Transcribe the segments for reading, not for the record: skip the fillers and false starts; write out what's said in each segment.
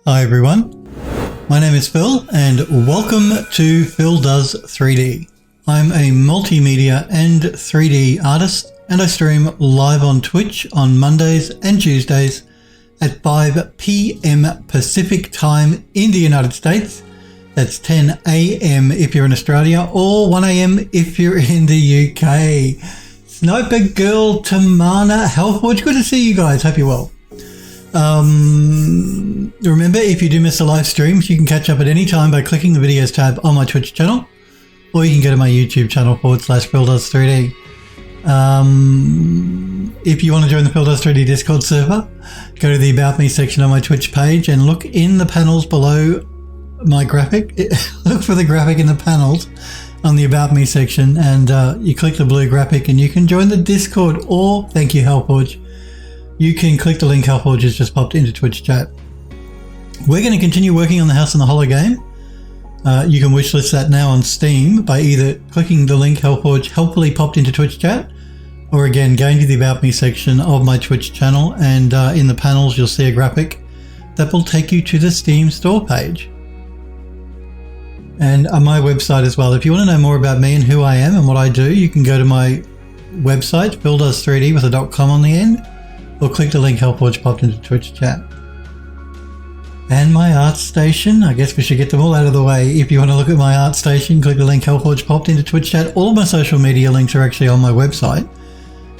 Hi everyone, my name is Phil and welcome to Phil Does 3D. I'm a multimedia and 3D artist and I stream live on Twitch on Mondays and Tuesdays at 5 p.m. Pacific time in the United States. That's 10 a.m. if you're in Australia or 1 a.m. if you're in the UK. Sniper Girl, Tamana, Hellforge, good to see you guys, hope you're well. Remember, if you do miss the live streams, you can catch up at any time by clicking the videos tab on my Twitch channel, or you can go to my YouTube channel /PhilDoes3D. If you want to join the Phil Does 3D Discord server, go to the About Me section on my Twitch page and look in the panels below my graphic. Look for the graphic in the panels on the About Me section, and you click the blue graphic and you can join the Discord, or, thank you Hellforge, you can click the link Hellforge has just popped into Twitch chat. We're going to continue working on the House on the Hollow game. You can wishlist that now on Steam by either clicking the link Hellforge helpfully popped into Twitch chat, or again going to the About Me section of my Twitch channel, and in the panels you'll see a graphic that will take you to the Steam store page. And on my website as well. If you want to know more about me and who I am and what I do, you can go to my website, phildoes3d with a .com on the end, or click the link Hellforge popped into Twitch chat. And my art station, I guess we should get them all out of the way. If you want to look at my art station, click the link Hellforge popped into Twitch chat. All of my social media links are actually on my website.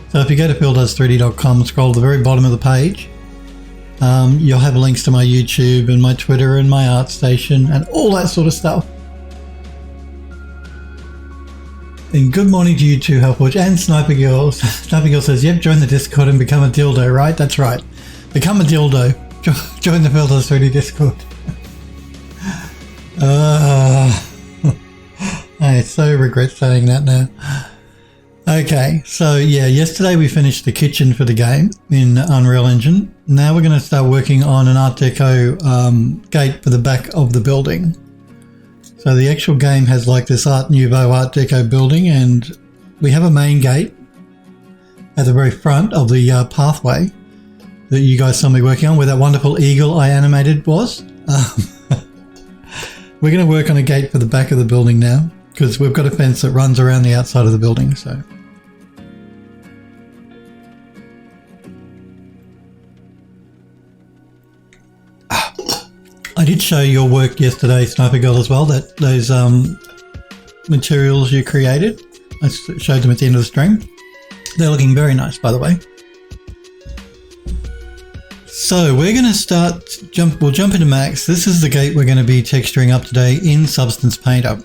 So if you go to phildoes3d.com and scroll to the very bottom of the page, you'll have links to my YouTube and my Twitter and my art station and all that sort of stuff. And good morning to you too, Hellforge and Sniper Girl. Sniper Girl says, yep, join the Discord and become a dildo, right? That's right. Become a dildo. Join the Phil Does 3D Discord. I so regret saying that now. Okay, so yeah, yesterday we finished the kitchen for the game in Unreal Engine. Now we're going to start working on an Art Deco gate for the back of the building. So the actual game has like this Art Nouveau Art Deco building, and we have a main gate at the very front of the pathway that you guys saw me working on, where that wonderful eagle I animated was. We're going to work on a gate for the back of the building now, because we've got a fence that runs around the outside of the building. So I did show your work yesterday, Sniper Girl, as well, that those materials you created. I showed them at the end of the stream. They're looking very nice, by the way. So we're going to start, we'll jump into Max. This is the gate we're going to be texturing up today in Substance Painter.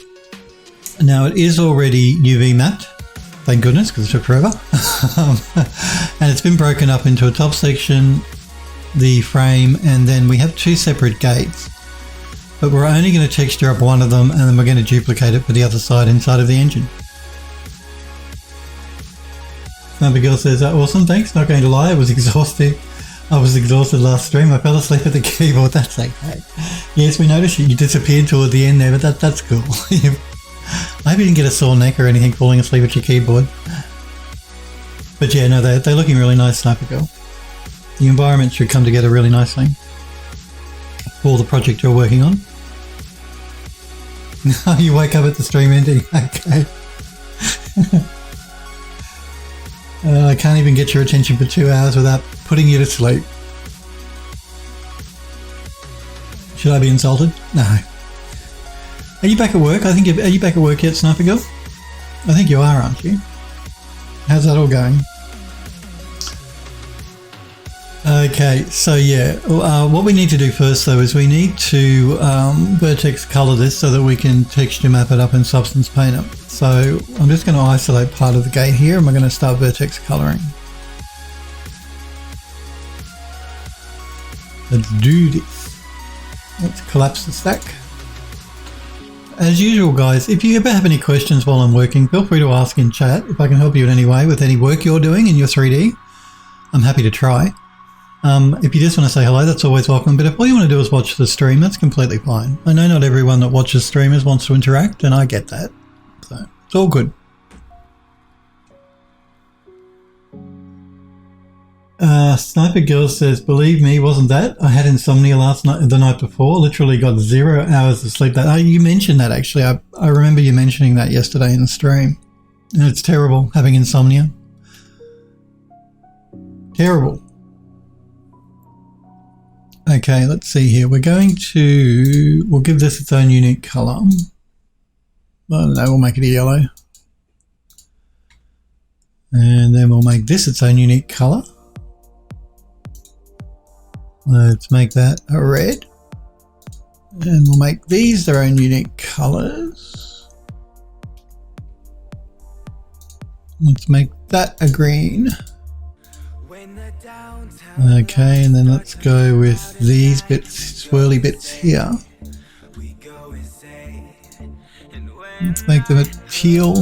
Now it is already UV mapped, thank goodness, because it took forever. And it's been broken up into a top section, the frame, and then we have two separate gates. But we're only going to texture up one of them, and then we're going to duplicate it for the other side inside of the engine. Sniper Girl says, awesome, thanks. Not going to lie, I was exhausted. I was exhausted last stream. I fell asleep at the keyboard. That's okay. Yes, we noticed you disappeared toward the end there, but that's cool. I hope you didn't get a sore neck or anything falling asleep at your keyboard. But yeah, no, they're looking really nice, Sniper Girl. The environment should come together really nicely for the project you're working on. No, you wake up at the stream ending. Okay. I can't even get your attention for 2 hours without putting you to sleep. Should I be insulted? No. Are you back at work? Are you back at work yet, Sniper Girl? I think you are, aren't you? How's that all going? Okay, so yeah, what we need to do first though is we need to vertex color this so that we can texture map it up in Substance Painter. So I'm just going to isolate part of the gate here and we're going to start vertex coloring. Let's do this. Let's collapse the stack. As usual guys, if you ever have any questions while I'm working, feel free to ask in chat. If I can help you in any way with any work you're doing in your 3D, I'm happy to try. If you just want to say hello, that's always welcome. But if all you want to do is watch the stream, that's completely fine. I know not everyone that watches streamers wants to interact, and I get that. So it's all good. Sniper Girl says, believe me, wasn't that? I had insomnia the night before, literally got 0 hours of sleep. You mentioned that actually. I remember you mentioning that yesterday in the stream. And it's terrible having insomnia. Terrible. Okay, let's see here. We'll give this its own unique colour. Well, no, we'll make it a yellow. And then we'll make this its own unique colour. Let's make that a red. And we'll make these their own unique colours. Let's make that a green. Okay, and then let's go with these bits, swirly bits here. Let's make them a teal.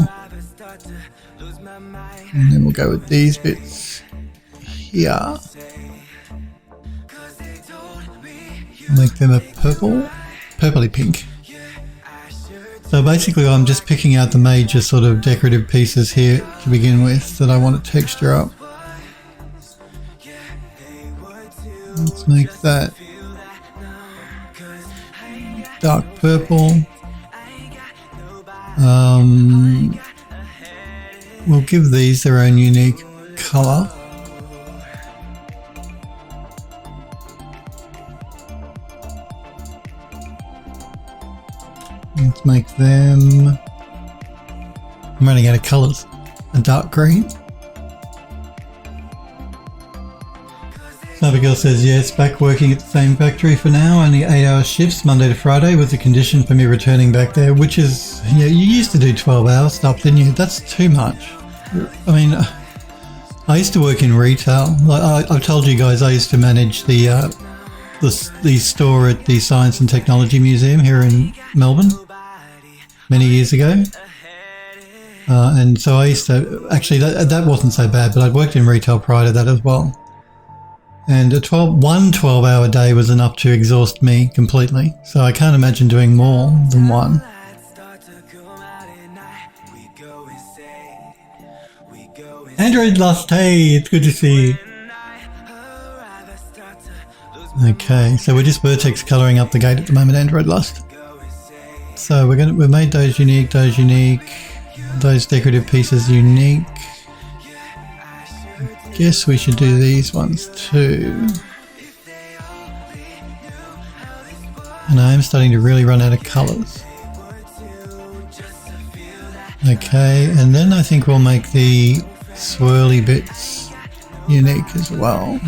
And then we'll go with these bits here. Make them a purpley pink. So basically I'm just picking out the major sort of decorative pieces here to begin with that I want to texture up. Let's make that dark purple. We'll give these their own unique colour. Let's make them... I'm running out of colours. A dark green. Sniper Girl says, yes, back working at the same factory for now, only 8-hour shifts, Monday to Friday, was the condition for me returning back there, which is, yeah, you used to do 12-hour stuff, didn't you? That's too much. I mean, I used to work in retail. I've told you guys I used to manage the store at the Science and Technology Museum here in Melbourne many years ago. And so I used to, actually that wasn't so bad, but I'd worked in retail prior to that as well. And one 12-hour day was enough to exhaust me completely. So I can't imagine doing more than one. Android Lust, hey, it's good to see you. Okay, so we're just vertex colouring up the gate at the moment, Android Lust. So we've made those unique, those decorative pieces unique. Guess we should do these ones too. And I am starting to really run out of colours. Okay, and then I think we'll make the swirly bits unique as well.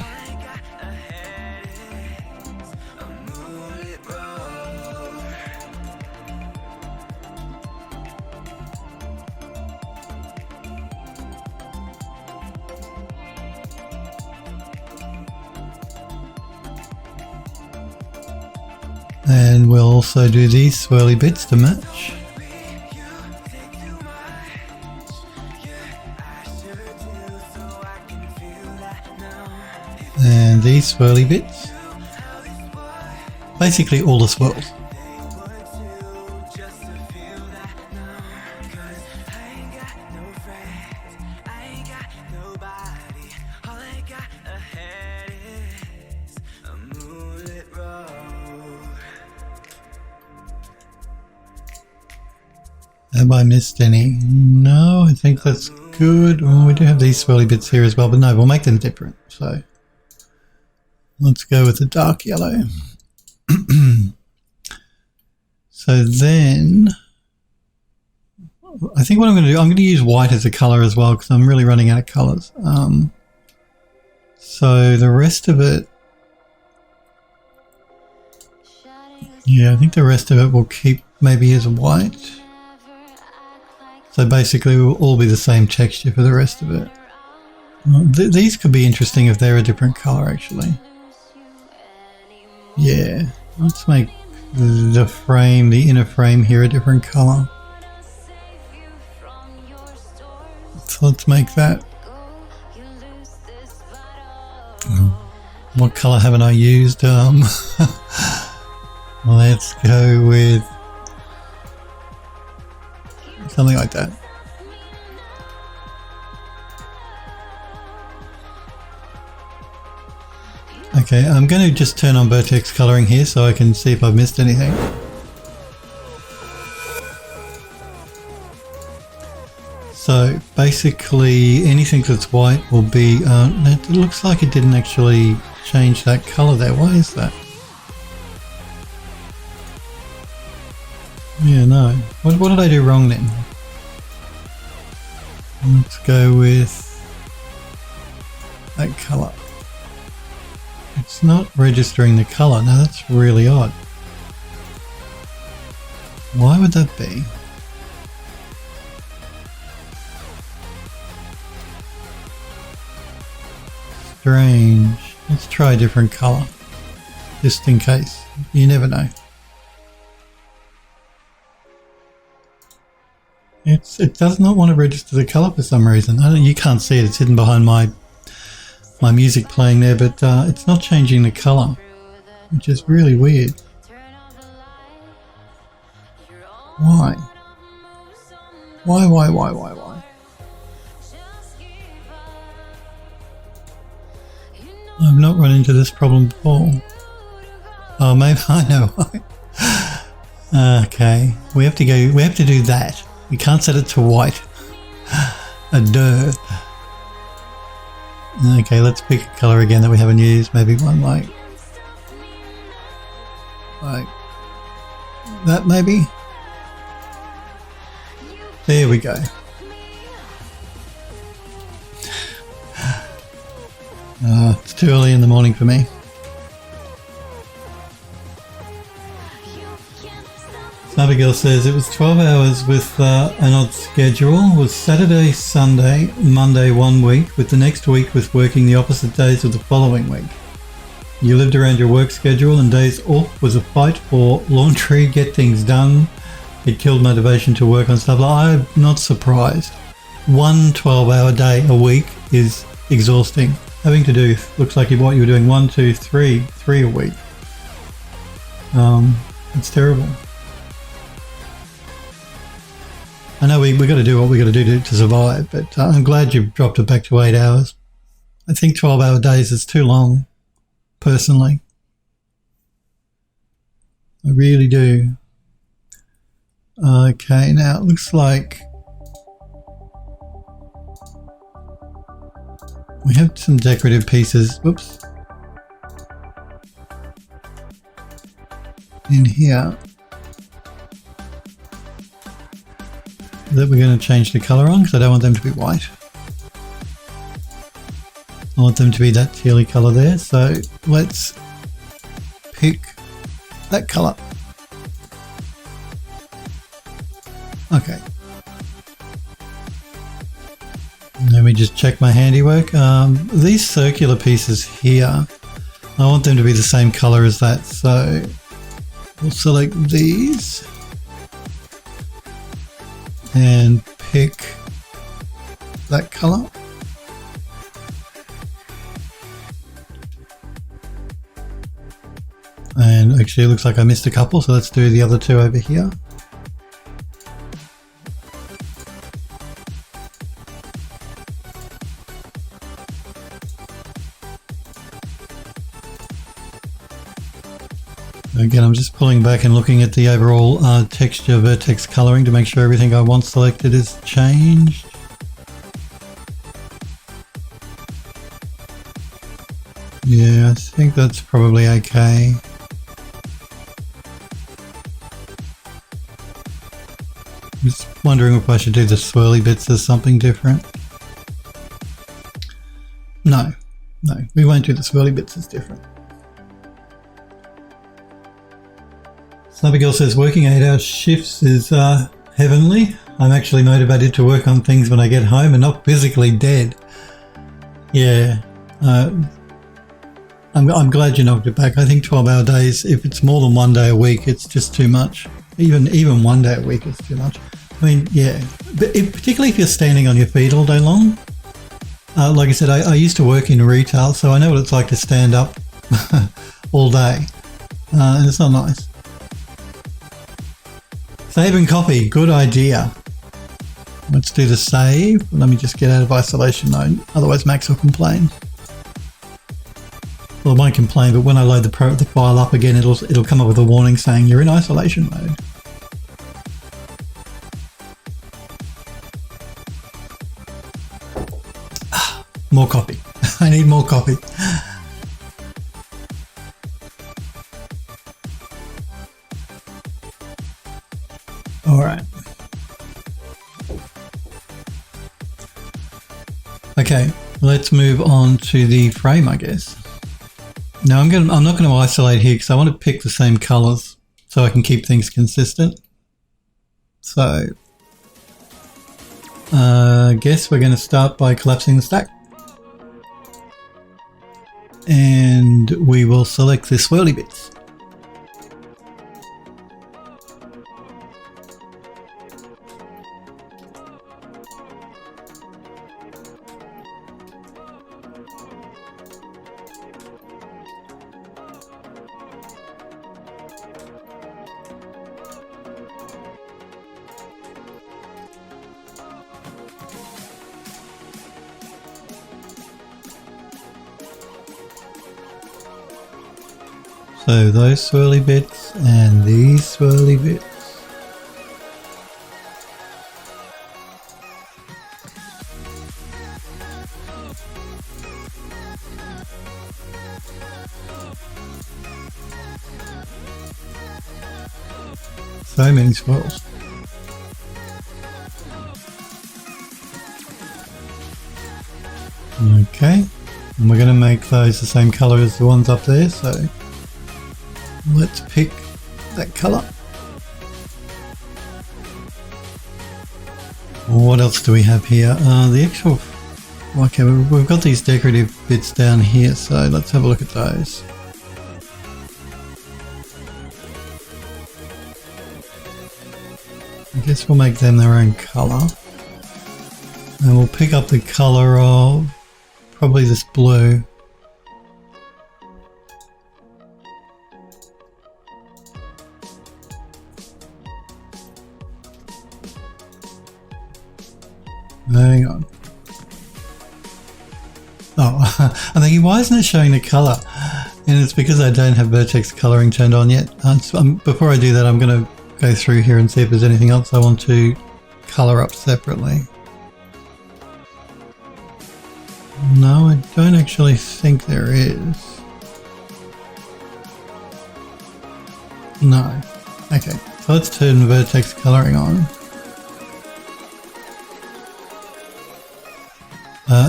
And we'll also do these swirly bits to match. And these swirly bits. Basically all the swirls. Have I missed any? No, I think that's good. Oh, we do have these swirly bits here as well, but no, we'll make them different. So let's go with the dark yellow. So then I think what I'm going to do, I'm going to use white as a colour as well because I'm really running out of colours. So the rest of it, yeah, I think the rest of it will keep maybe as white. So basically it will all be the same texture for the rest of it. These could be interesting if they're a different colour actually. Yeah, let's make the frame, the inner frame here a different colour. So let's make that. What colour haven't I used? Let's go with something like that. Okay, I'm going to just turn on vertex coloring here so I can see if I've missed anything. So basically anything that's white will be, it looks like it didn't actually change that color there. Why is that? Yeah, no. What did I do wrong then? Let's go with that color. It's not registering the color. Now that's really odd. Why would that be? Strange. Let's try a different color. Just in case. You never know. It does not want to register the color for some reason. You can't see it. It's hidden behind my music playing there, but it's not changing the color, which is really weird. Why? Why? I've not run into this problem before. Oh, maybe I know why. Okay, we have to do that. We can't set it to white. Duh. Okay, let's pick a color again that we haven't used. Maybe one like that maybe. There we go. It's too early in the morning for me. Abigail says it was 12 hours with an odd schedule. Was Saturday, Sunday, Monday 1 week, with the next week with working the opposite days of the following week. You lived around your work schedule, and days off was a fight for laundry, get things done. It killed motivation to work on stuff. I'm not surprised. 1 12-hour day a week is exhausting. Having to do, looks like what you were doing 1, 2, 3 a week. It's terrible. I know we got to do what we got to do to survive, but I'm glad you've dropped it back to 8 hours. I think 12-hour days is too long, personally. I really do. Okay, now it looks like we have some decorative pieces, whoops, in here that we're going to change the color on, because I don't want them to be white. I want them to be that tealy color there, so let's pick that color. Okay. Let me just check my handiwork. These circular pieces here, I want them to be the same color as that, so we'll select these and pick that color. And actually it looks like I missed a couple, so let's do the other two over here. Again, I'm just pulling back and looking at the overall texture vertex coloring to make sure everything I want selected is changed. Yeah, I think that's probably okay. Just wondering if I should do the swirly bits as something different. No, we won't do the swirly bits as different. Abigail says working 8-hour shifts is heavenly. I'm actually motivated to work on things when I get home and not physically dead. Yeah, I'm glad you knocked it back. I think 12-hour days, if it's more than 1 day a week, it's just too much. Even 1 day a week is too much. I mean, yeah, but particularly if you're standing on your feet all day long. Like I said, I used to work in retail, so I know what it's like to stand up all day, and it's not nice. Save and copy, good idea. Let's do the save. Let me just get out of isolation mode, otherwise Max will complain. Well, it won't complain, but when I load the file up again, it'll come up with a warning saying you're in isolation mode. More copy. I need more copy. All right. Okay, let's move on to the frame, I guess. Now I'm not going to isolate here because I want to pick the same colors so I can keep things consistent. So I guess we're going to start by collapsing the stack. And we will select the swirly bits. So those swirly bits and these swirly bits. So many swirls. Okay, and we're going to make those the same color as the ones up there, so let's pick that color. What else do we have here? The actual... Okay, we've got these decorative bits down here, so let's have a look at those. I guess we'll make them their own color. And we'll pick up the color of probably this blue. Hang on. Oh, I'm thinking, why isn't it showing the color? And it's because I don't have vertex coloring turned on yet. Before I do that, I'm going to go through here and see if there's anything else I want to color up separately. No, I don't actually think there is. No. Okay, so let's turn vertex coloring on.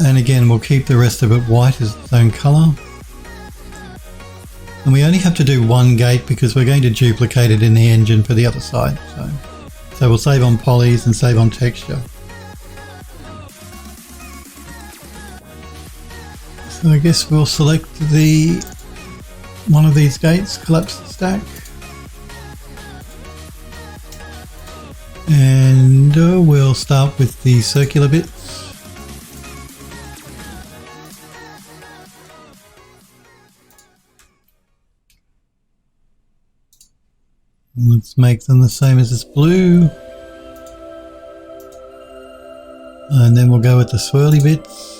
And again, we'll keep the rest of it white as its own color. And we only have to do one gate because we're going to duplicate it in the engine for the other side. So we'll save on polys and save on texture. So I guess we'll select one of these gates, collapse the stack. And we'll start with the circular bits. Let's make them the same as this blue. And then we'll go with the swirly bits.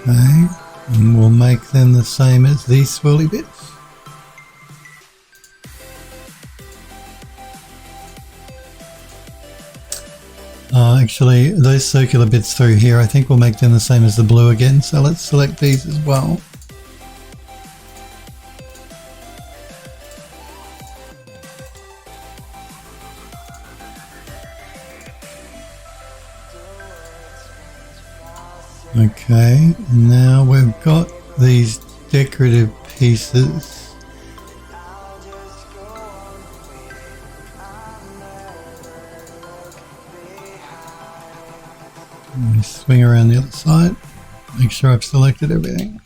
Okay, and we'll make them the same as these swirly bits. Actually, those circular bits through here, I think we'll make them the same as the blue again, so let's select these as well. Okay, now we've got these decorative pieces. Let me swing around the other side, make sure I've selected everything.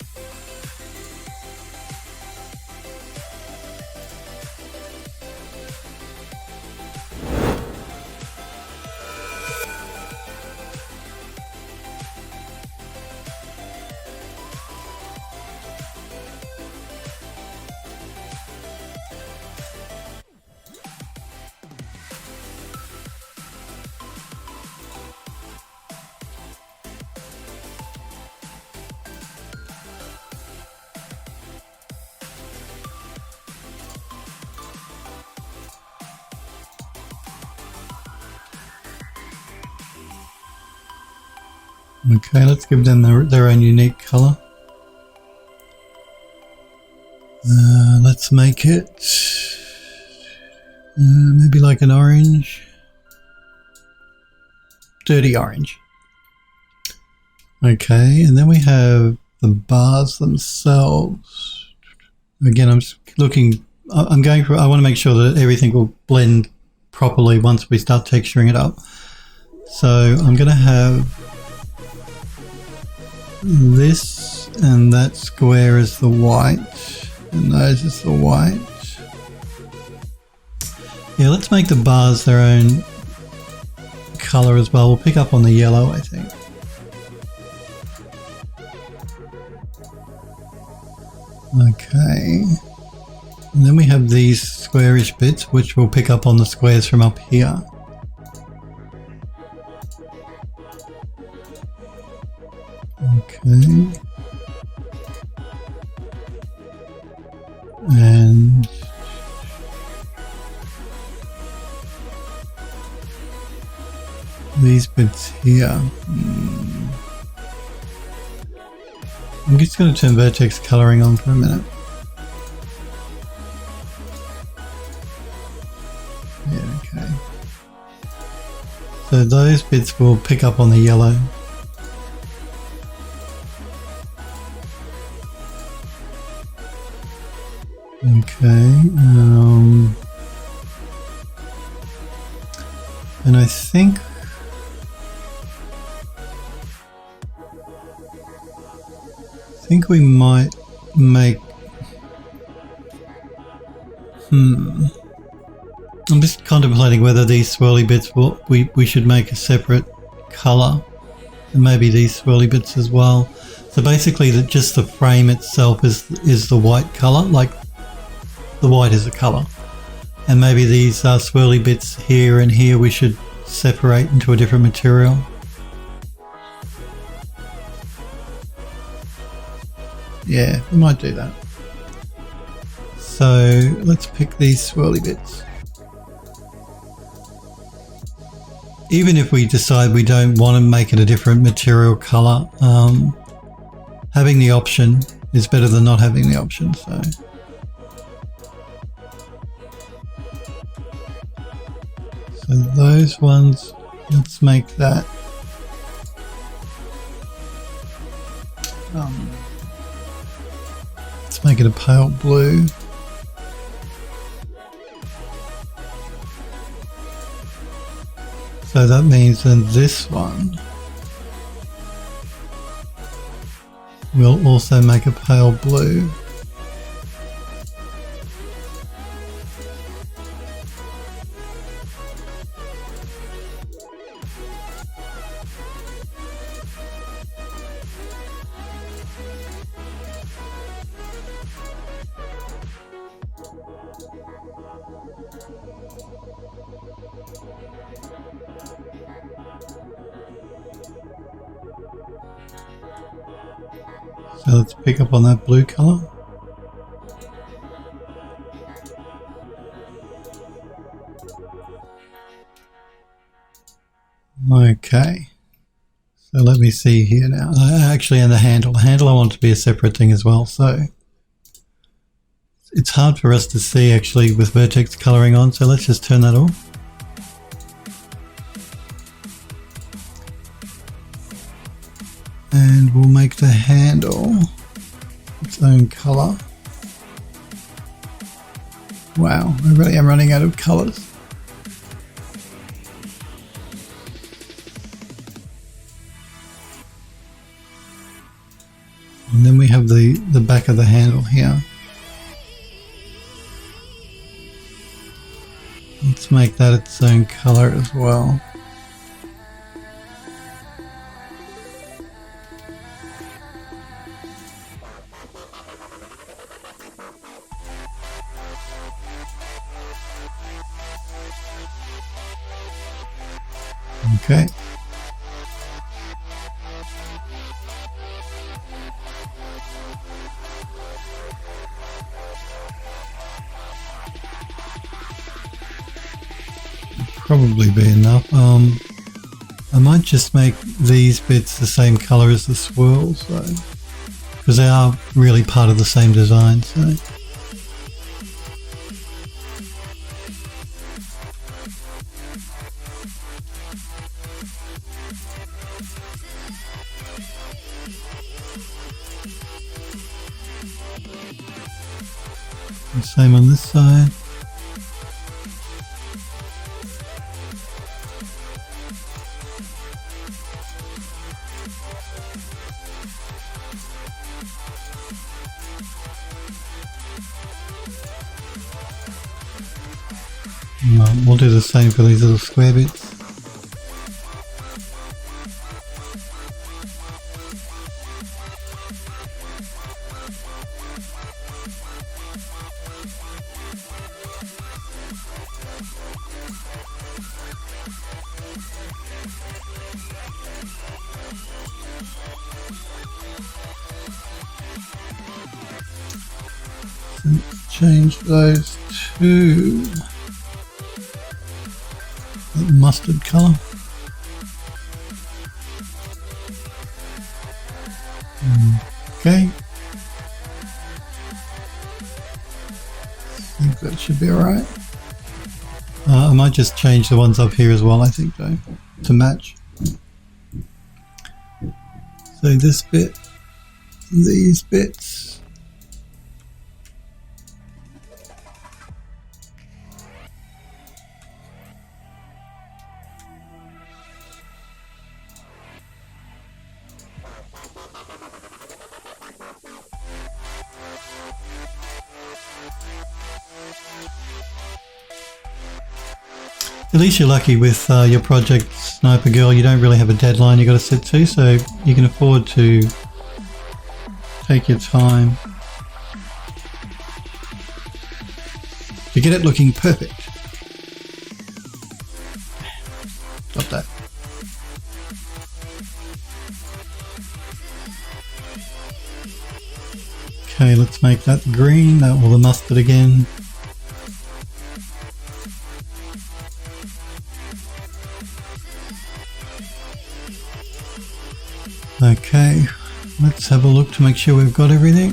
Okay, let's give them their own unique color. Let's make it maybe like an orange. Dirty orange. Okay, and then we have the bars themselves. Again, I'm just looking, I want to make sure that everything will blend properly once we start texturing it up. So I'm going to have this and that square as the white, and those as the white. Yeah, let's make the bars their own color as well. We'll pick up on the yellow, I think. Okay, and then we have these squarish bits which will pick up on the squares from up here. Okay, and these bits here. I'm just going to turn vertex coloring on for a minute. Yeah, okay. So those bits will pick up on the yellow. Okay. And I think we might make, I'm just contemplating whether these swirly bits we should make a separate color, and maybe these swirly bits as well. So basically just the frame itself is the white color, like the white is a color, and maybe these swirly bits here and here we should separate into a different material. Yeah, we might do that. So let's pick these swirly bits. Even if we decide we don't want to make it a different material color, having the option is better than not having the option. So those ones, let's make that let's make it a pale blue. So that means then this one will also make a pale blue. So let's pick up on that blue color. Okay, so let me see here now. Actually, and the handle I want to be a separate thing as well. So it's hard for us to see actually with vertex coloring on. So let's just turn that off. And we'll make the handle its own color. Wow, I really am running out of colors. And then we have the back of the handle here. Let's make that its own color as well. Okay. Probably be enough. I might just make these bits the same color as the swirls though, because they are really part of the same design. So. And same on this side. We'll do the same for these little square bits. Let's change those to mustard colour. Okay. I think that should be alright. I might just change the ones up here as well, I think, though, to match. So this bit, these bits. At least you're lucky with your project, Sniper Girl. You don't really have a deadline you got to sit to, so you can afford to take your time to get it looking perfect. Got that. Okay, let's make that green, that or the mustard again. Okay, let's have a look to make sure we've got everything.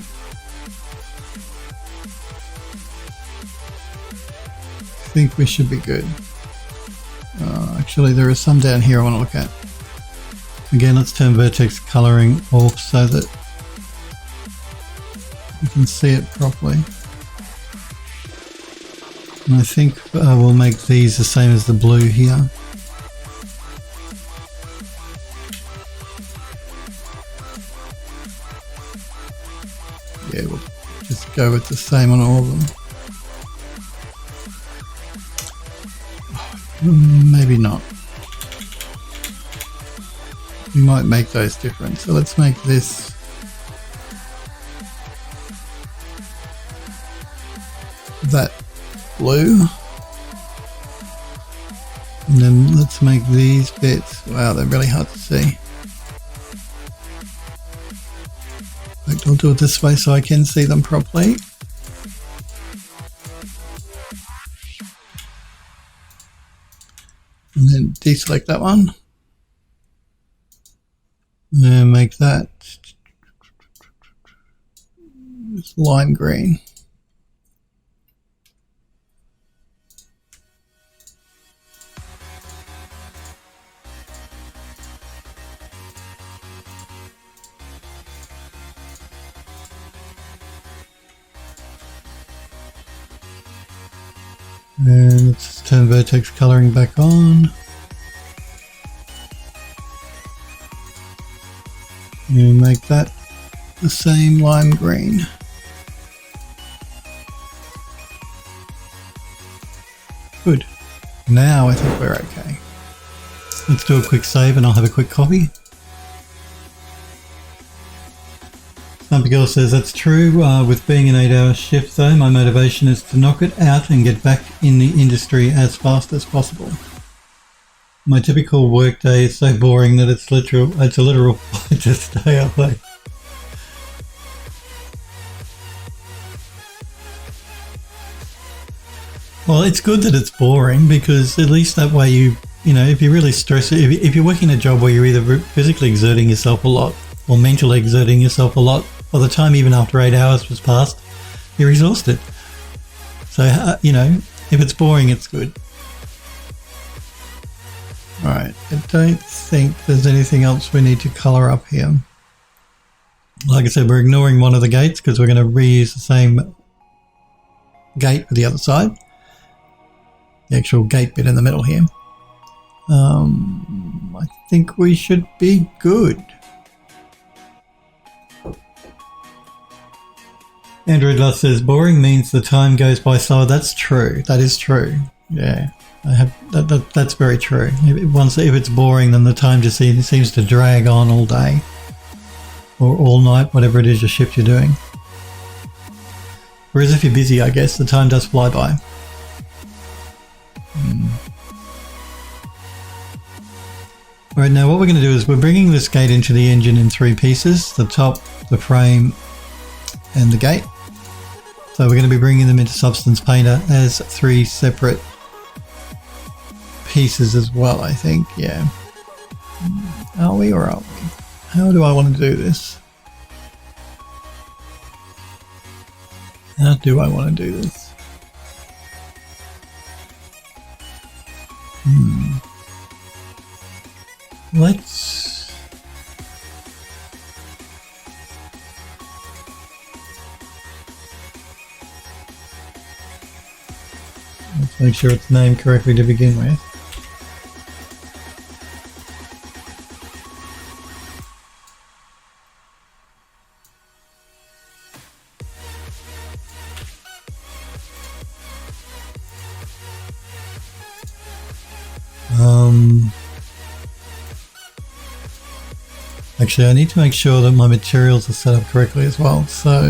I think we should be good. Actually, there is some down here I want to look at. Again, let's turn vertex coloring off so that we can see it properly. And I think we'll make these the same as the blue here. Yeah, we'll just go with the same on all of them. Maybe not. We might make those different. So let's make this that blue. And then let's make these bits. Wow, they're really hard to see. I'll do it this way so I can see them properly. And then deselect that one. And make that lime green. And let's turn vertex coloring back on. And make that the same lime green. Good. Now I think we're okay. Let's do a quick save and I'll have a quick coffee. Sniper Girl says that's true. With being an 8-hour shift though, my motivation is to knock it out and get back in the industry as fast as possible. My typical work day is so boring that it's a literal fight to stay awake. Well, it's good that it's boring because at least that way you you know, if you're really stressed, if you're working a job where you're either physically exerting yourself a lot or mentally exerting yourself a lot, by the time even after 8 hours was passed, you're exhausted. So, you know, if it's boring, it's good. All right, I don't think there's anything else we need to colour up here. Like I said, we're ignoring one of the gates because we're going to reuse the same gate for the other side. The actual gate bit in the middle here. I think we should be good. Android Lust says boring means the time goes by slower. That's true. That is true. Yeah, I have that's very true. If it's boring, then the time just seems to drag on all day or all night, whatever it is your shift you're doing. Whereas if you're busy, I guess the time does fly by. Alright, now what we're going to do is we're bringing this gate into the engine in 3 pieces: the top, the frame, and the gate. So we're going to be bringing them into Substance Painter as 3 separate pieces as well, I think. Yeah. Are we or aren't we? How do I want to do this? How do I want to do this? Let's make sure it's named correctly to begin with. Actually, I need to make sure that my materials are set up correctly as well. So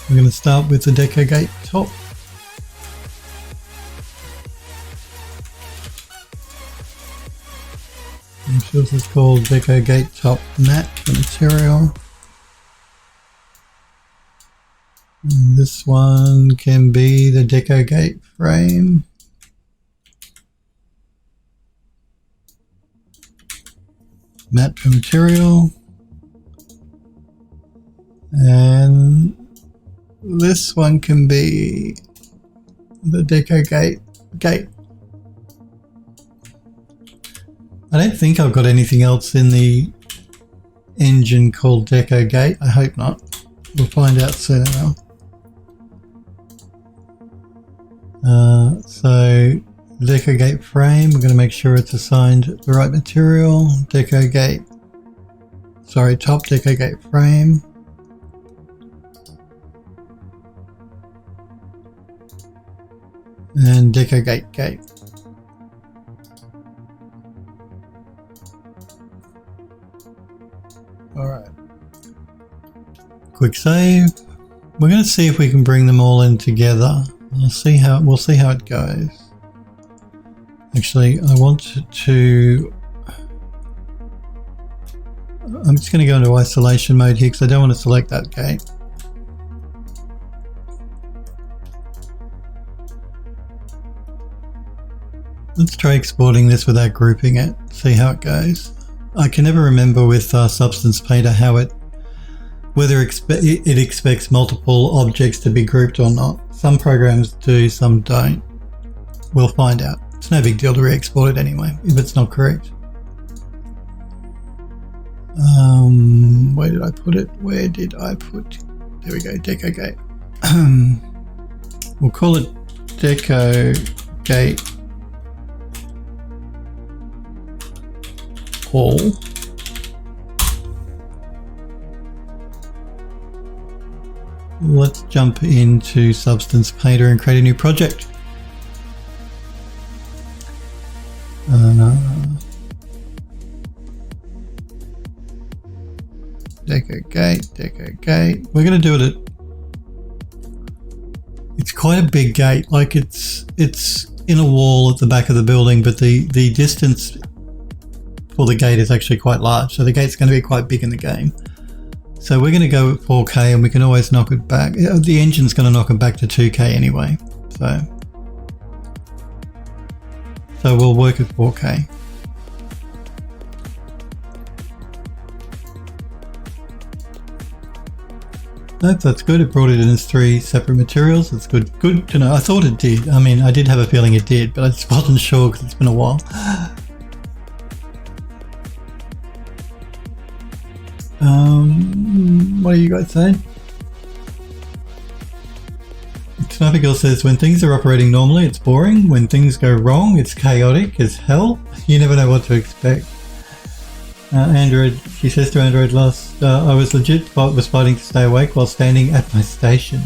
we're going to start with the deco gate top. I'm sure this is called deco gate top matte material. And this one can be the deco gate frame. Matte material, and this one can be the deco gate. I don't think I've got anything else in the engine called deco gate. I hope not. We'll find out soon enough. So deco gate frame, we're going to make sure it's assigned the right material. Deco gate, sorry, top deco gate frame. And deco gate. Alright. Quick save. We're going to see if we can bring them all in together. We'll see how it goes. Actually, I want to... I'm just going to go into isolation mode here because I don't want to select that gate. Let's try exporting this without grouping it, see how it goes. I can never remember with Substance Painter how whether it expects multiple objects to be grouped or not. Some programs do, some don't. We'll find out. It's no big deal to re-export it anyway, if it's not correct. Where did I put it? There we go, deco gate. We'll call it deco gate all. Let's jump into Substance Painter and create a new project. Deco gate. We're going to do it at... It's quite a big gate. Like it's in a wall at the back of the building, but the distance for the gate is actually quite large. So the gate's going to be quite big in the game. So we're going to go at 4K and we can always knock it back. The engine's going to knock it back to 2K anyway. So So we'll work at 4K. Nope, that's good. It brought it in as 3 separate materials. That's good. Good to know. I thought it did. I mean, I did have a feeling it did, but I just wasn't sure because it's been a while. What do you guys say? Sniper Girl says, when things are operating normally, it's boring. When things go wrong, it's chaotic as hell. You never know what to expect. Android, she says to Android last, I was fighting to stay awake while standing at my station.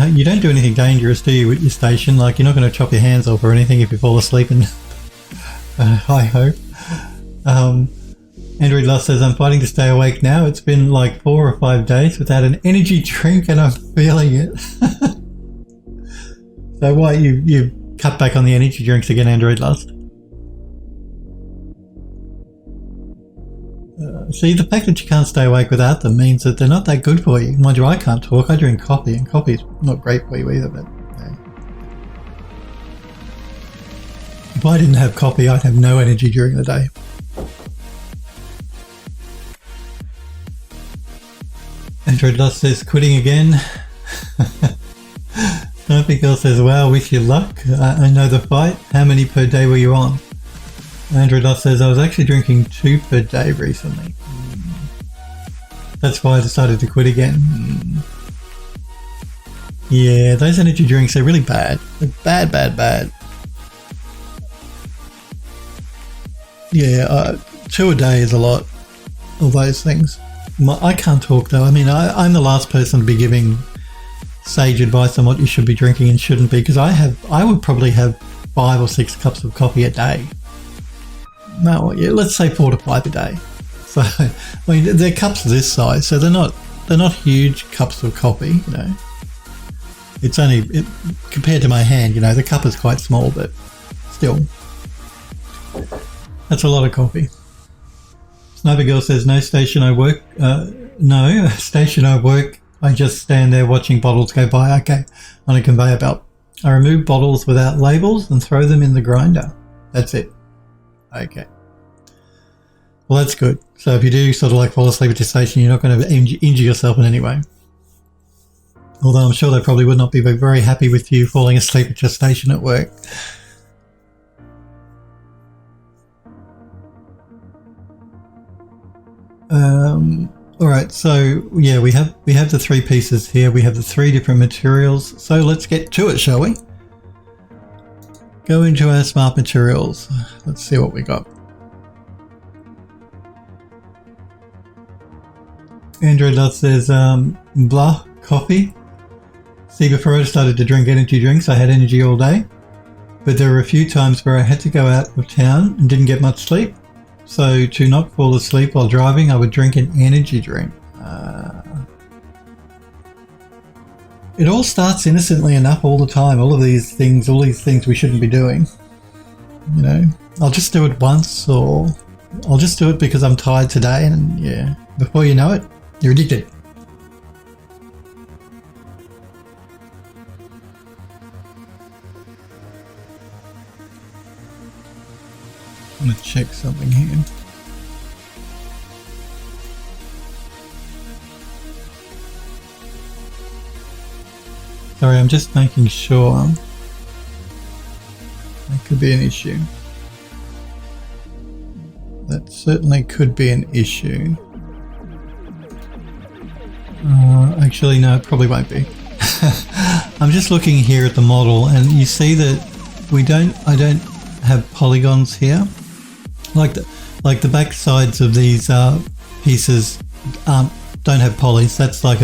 You don't do anything dangerous, do you, with your station? Like, you're not going to chop your hands off or anything if you fall asleep and I hope. Android Lust says, I'm fighting to stay awake now. It's been like 4 or 5 days without an energy drink and I'm feeling it. So why you cut back on the energy drinks again, Android Lust? See, the fact that you can't stay awake without them means that they're not that good for you. Mind you, I can't talk. I drink coffee, and coffee's not great for you either, but yeah. If I didn't have coffee, I'd have no energy during the day. Android Lust says, quitting again. Sniper Girl says, wow, wish you luck. I know the fight. How many per day were you on? Android Lust says, I was actually drinking 2 per day recently. That's why I decided to quit again. Yeah, those energy drinks are really bad. They're bad, bad, bad. Yeah, 2 a day is a lot. All those things. I can't talk though. I mean, I'm the last person to be giving sage advice on what you should be drinking and shouldn't be, because I would probably have 5 or 6 cups of coffee a day. No, yeah, let's say 4 to 5 a day. So, I mean, they're cups this size, so they're not huge cups of coffee, you know. It's only, compared to my hand, you know, the cup is quite small, but still. That's a lot of coffee. Sniper Girl says, no station I work, no station I work, I just stand there watching bottles go by, okay, on a conveyor belt. I remove bottles without labels and throw them in the grinder. That's it. Okay. Well, that's good. So if you do sort of like fall asleep at your station, you're not going to injure yourself in any way. Although I'm sure they probably would not be very happy with you falling asleep at your station at work. All right. So yeah, we have the 3 pieces here. We have the 3 different materials. So let's get to it, shall we? Go into our smart materials. Let's see what we got. Android Love says, blah, coffee. See, before I started to drink energy drinks, I had energy all day. But there were a few times where I had to go out of town and didn't get much sleep. So to not fall asleep while driving, I would drink an energy drink. It all starts innocently enough all the time. All these things we shouldn't be doing. You know, I'll just do it once, or I'll just do it because I'm tired today, and yeah, before you know it, you're addicted. I'm going to check something here. Sorry, I'm just making sure. That could be an issue. That certainly could be an issue. Actually, no, it probably won't be. I'm just looking here at the model, and you see that I don't have polygons here. Like the back sides of these pieces don't have polys. That's like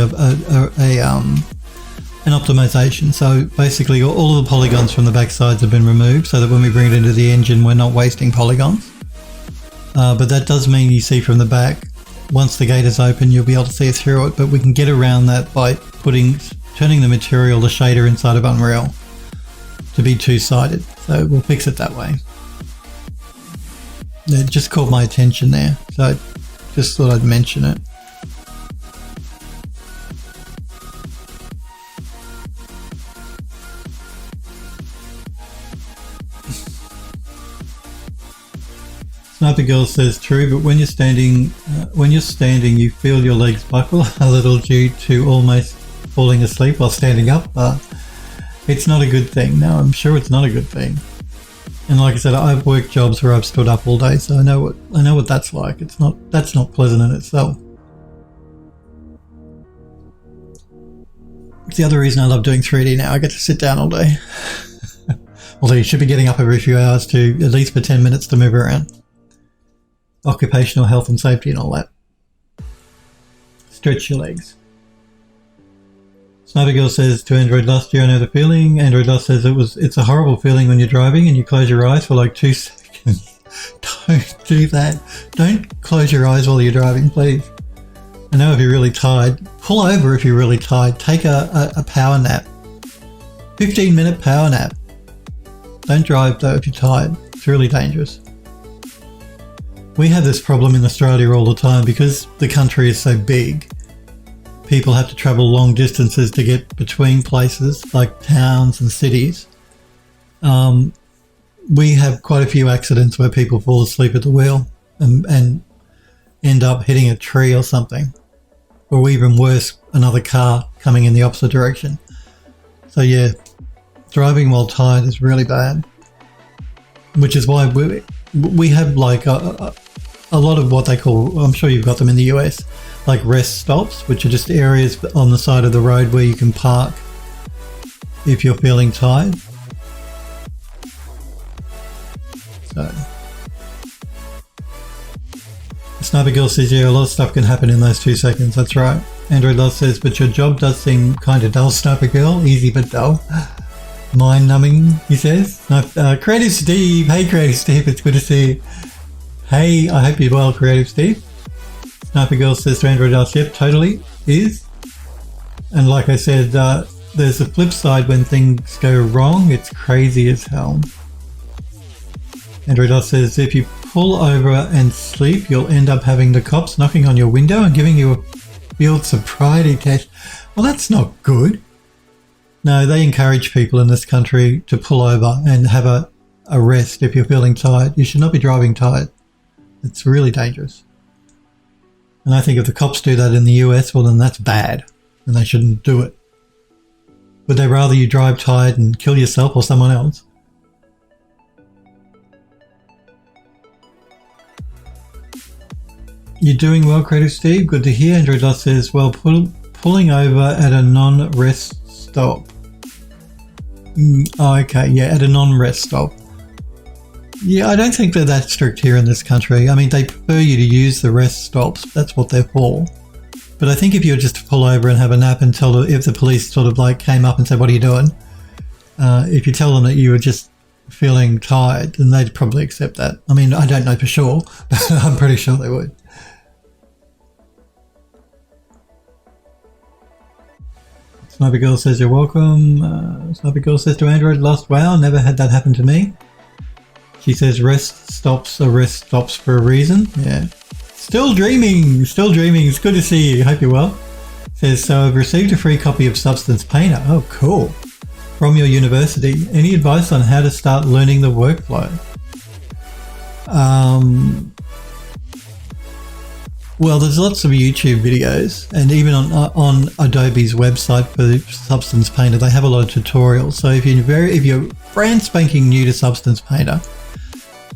an optimization. So basically all of the polygons from the back sides have been removed so that when we bring it into the engine, we're not wasting polygons. But that does mean you see from the back, once the gate is open, you'll be able to see through it, but we can get around that by turning the material, the shader inside of Unreal, to be two-sided. So we'll fix it that way. It just caught my attention there, so I just thought I'd mention it. Sniper Girl says true, but when you're standing, you feel your legs buckle a little due to almost falling asleep while standing up. It's not a good thing. No, I'm sure it's not a good thing. And like I said, I've worked jobs where I've stood up all day, so I know what that's like. That's not pleasant in itself. It's the other reason I love doing 3D now. I get to sit down all day. Although you should be getting up every few hours to at least for 10 minutes to move around. Occupational health and safety and all that. Stretch your legs. Sniper Girl says to Android Lust, I know the feeling. Android Lust says it's a horrible feeling when you're driving and you close your eyes for like 2 seconds. Don't do that. Don't close your eyes while you're driving, please. I know if you're really tired, pull over if you're really tired. Take a power nap. 15-minute power nap. Don't drive though if you're tired. It's really dangerous. We have this problem in Australia all the time because the country is so big. People have to travel long distances to get between places like towns and cities. We have quite a few accidents where people fall asleep at the wheel and end up hitting a tree or something. Or even worse, another car coming in the opposite direction. So yeah, driving while tired is really bad. Which is why we have like a lot of what they call, I'm sure you've got them in the US, like rest stops, which are just areas on the side of the road where you can park if you're feeling tired. So, Sniper Girl says, yeah, a lot of stuff can happen in those 2 seconds. That's right. Android Love says, but your job does seem kind of dull, Sniper Girl. Easy but dull. Mind numbing, he says. Creative Steve. Hey, Creative Steve. It's good to see you. Hey, I hope you're well, Creative Steve. Sniper Girl says to Android Love, yep, totally is. And like I said, there's a flip side when things go wrong. It's crazy as hell. Android Love says, if you pull over and sleep, you'll end up having the cops knocking on your window and giving you a field sobriety test. Well, that's not good. No, they encourage people in this country to pull over and have a rest if you're feeling tired. You should not be driving tired. It's really dangerous. And I think if the cops do that in the US, well then that's bad and they shouldn't do it. Would they rather you drive tired and kill yourself or someone else? You're doing well, Creative Steve. Good to hear. Android Dot says, well, pulling over at a non-rest stop. Oh, okay, yeah, at a non-rest stop. Yeah, I don't think they're that strict here in this country. I mean, they prefer you to use the rest stops. That's what they're for. But I think if you were just to pull over and have a nap and if the police sort of like came up and said, what are you doing? If you tell them that you were just feeling tired, then they'd probably accept that. I mean, I don't know for sure, but I'm pretty sure they would. Sniper Girl says you're welcome. Sniper Girl says to Android, lost wow, never had that happen to me. She says rest stops are rest stops for a reason. Yeah. Still dreaming. It's good to see you. Hope you're well. Says, so I've received a free copy of Substance Painter. Oh, cool. From your university. Any advice on how to start learning the workflow? Well, there's lots of YouTube videos, and even on Adobe's website for Substance Painter, they have a lot of tutorials. So if you're brand spanking new to Substance Painter,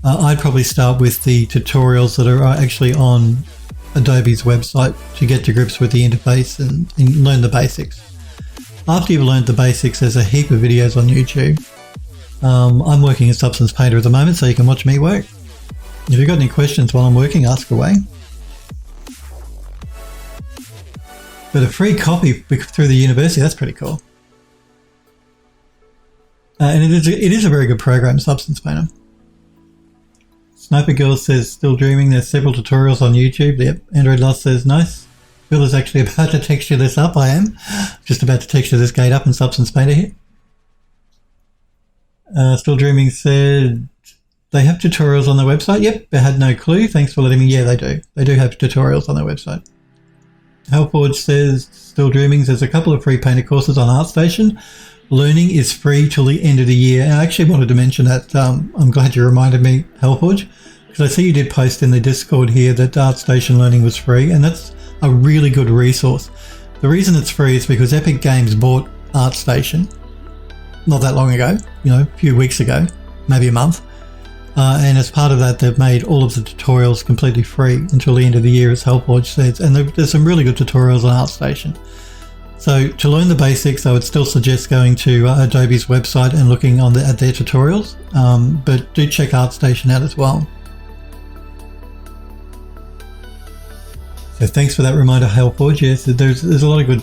I'd probably start with the tutorials that are actually on Adobe's website to get to grips with the interface and learn the basics. After you've learned the basics, there's a heap of videos on YouTube. I'm working in Substance Painter at the moment, so you can watch me work. If you've got any questions while I'm working, ask away. But a free copy through the university, that's pretty cool. And it is a very good program, Substance Painter. Sniper Girl says, still dreaming. There's several tutorials on YouTube. Yep. Android Lost says, nice. Phil is actually about to texture this up. I am. Just about to texture this gate up in Substance Painter here. Still Dreaming said, they have tutorials on their website. Yep, I had no clue. Thanks for letting me. Yeah, they do. They do have tutorials on their website. Hellforge says, still dreaming, there's a couple of free painter courses on ArtStation. Learning is free till the end of the year. And I actually wanted to mention that, I'm glad you reminded me, Hellforge, because I see you did post in the Discord here that ArtStation Learning was free, and that's a really good resource. The reason it's free is because Epic Games bought ArtStation not that long ago, a few weeks ago, maybe a month. And as part of that, they've made all of the tutorials completely free until the end of the year, as Hellforge says. And there's some really good tutorials on ArtStation. So to learn the basics, I would still suggest going to Adobe's website and looking at their tutorials. But do check ArtStation out as well. So thanks for that reminder, Hellforge. Yes, there's a lot of good.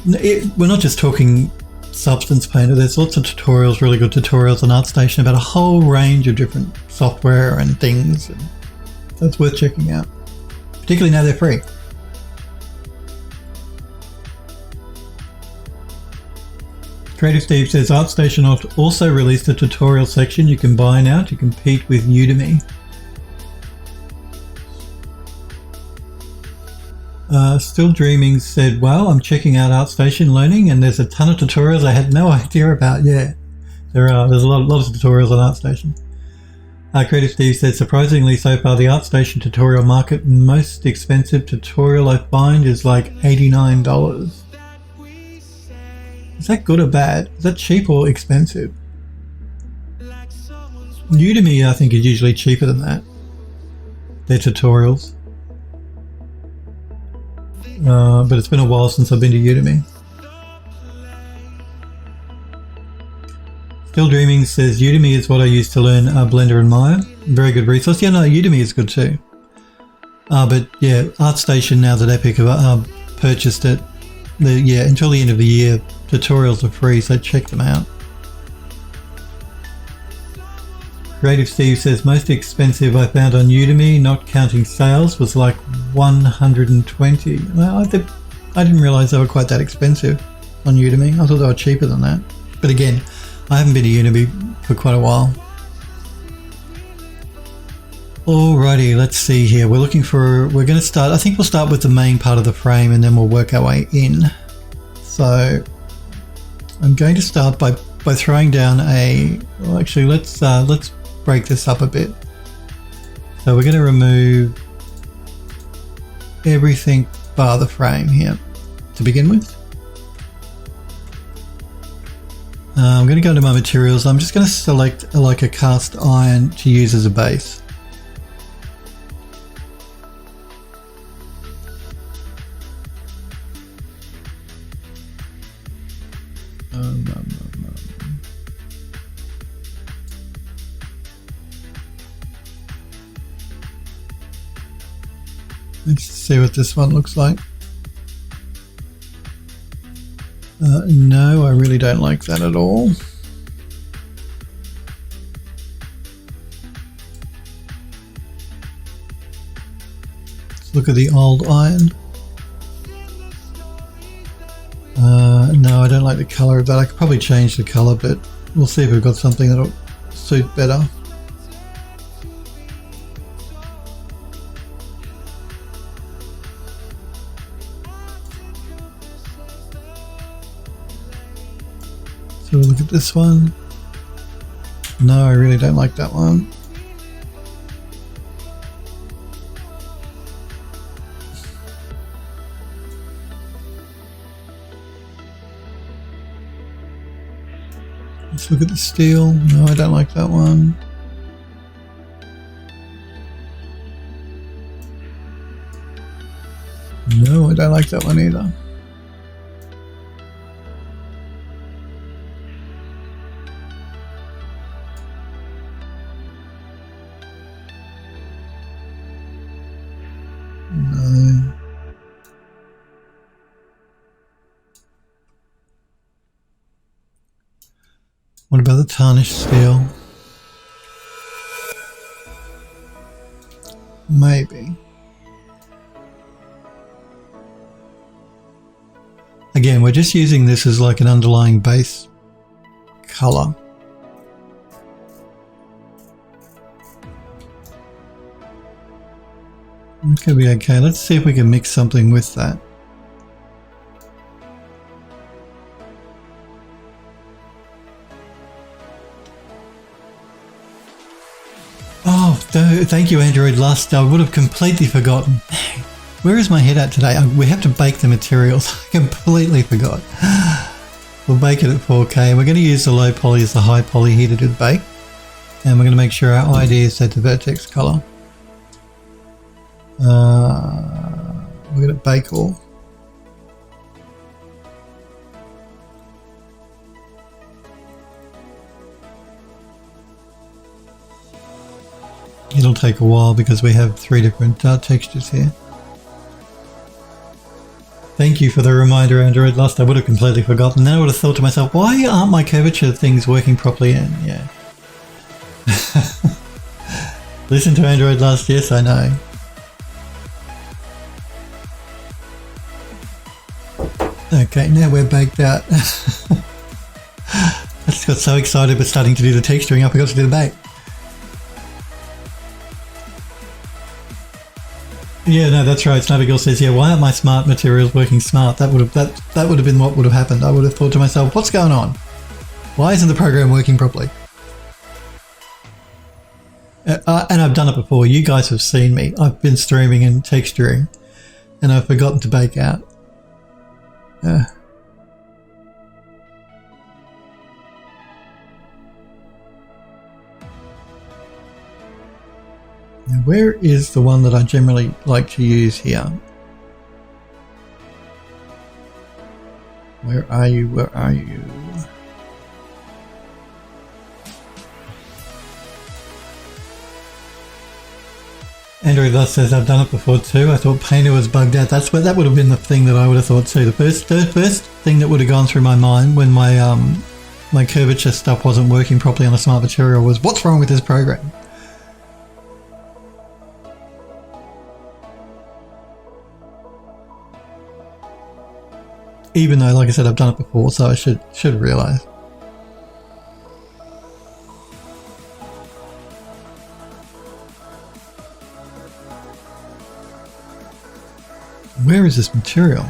We're not just talking Substance Painter. There's lots of tutorials, really good tutorials on ArtStation about a whole range of different software and things. And that's worth checking out, particularly now they're free. Creative Steve says ArtStation also released a tutorial section you can buy now to compete with Udemy. Still Dreaming said, wow, I'm checking out ArtStation Learning and there's a ton of tutorials I had no idea about. Yeah, there's a lot of tutorials on ArtStation. Creative Steve said, surprisingly so far the ArtStation tutorial market, most expensive tutorial I find is like $89. Is that good or bad? Is that cheap or expensive? Udemy I think is usually cheaper than that, their tutorials. But it's been a while since I've been to Udemy. Still Dreaming says Udemy is what I use to learn Blender and Maya. Very good resource. Yeah, no, Udemy is good too. But yeah, ArtStation, now that Epic have purchased it, until the end of the year, tutorials are free, so check them out. Creative Steve says most expensive I found on Udemy, not counting sales, was like $120. Well, I didn't realize they were quite that expensive on Udemy. I thought they were cheaper than that. But again, I haven't been to Udemy for quite a while. Alrighty, let's see here. We're going to start, I think we'll start with the main part of the frame and then we'll work our way in. So I'm going to start by throwing down let's break this up a bit. So we're going to remove everything bar the frame here to begin with. I'm going to go into my materials. I'm just going to select like a cast iron to use as a base. Let's see what this one looks like. No, I really don't like that at all. Let's look at the old iron. No, I don't like the color of that. I could probably change the color, but we'll see if we've got something that'll suit better. So we'll look at this one. No, I really don't like that one. Let's look at the steel. No, I don't like that one. No, I don't like that one either. No. What about the tarnished steel? Maybe. Again, we're just using this as like an underlying base color. It could be okay. Let's see if we can mix something with that. Oh, Thank you, Android Lust. I would have completely forgotten. Where is my head at today? We have to bake the materials. I completely forgot. We'll bake it at 4K. We're going to use the low poly as the high poly here to do the bake. And we're going to make sure our ID is set to vertex color. We're going to bake all. It'll take a while because we have 3 different textures here. Thank you for the reminder, Android Lust. I would have completely forgotten. Then I would have thought to myself, why aren't my curvature things working properly? And yeah. Listen to Android Lust. Yes, I know. Okay, now we're baked out. I just got so excited with starting to do the texturing, I forgot to do the bake. Yeah, no, that's right. Snobby Girl says, yeah, why aren't my smart materials working smart? That would have been what would have happened. I would have thought to myself, what's going on? Why isn't the program working properly? And I've done it before. You guys have seen me. I've been streaming and texturing, and I've forgotten to bake out. Now, where is the one that I generally like to use here? Where are you? Where are you? Andrew thus says, I've done it before too. I thought Painter was bugged out. That would have been the thing that I would have thought too. The first thing that would have gone through my mind when my curvature stuff wasn't working properly on a smart material was, what's wrong with this program? Even though, like I said, I've done it before, so I should realise. Where is this material?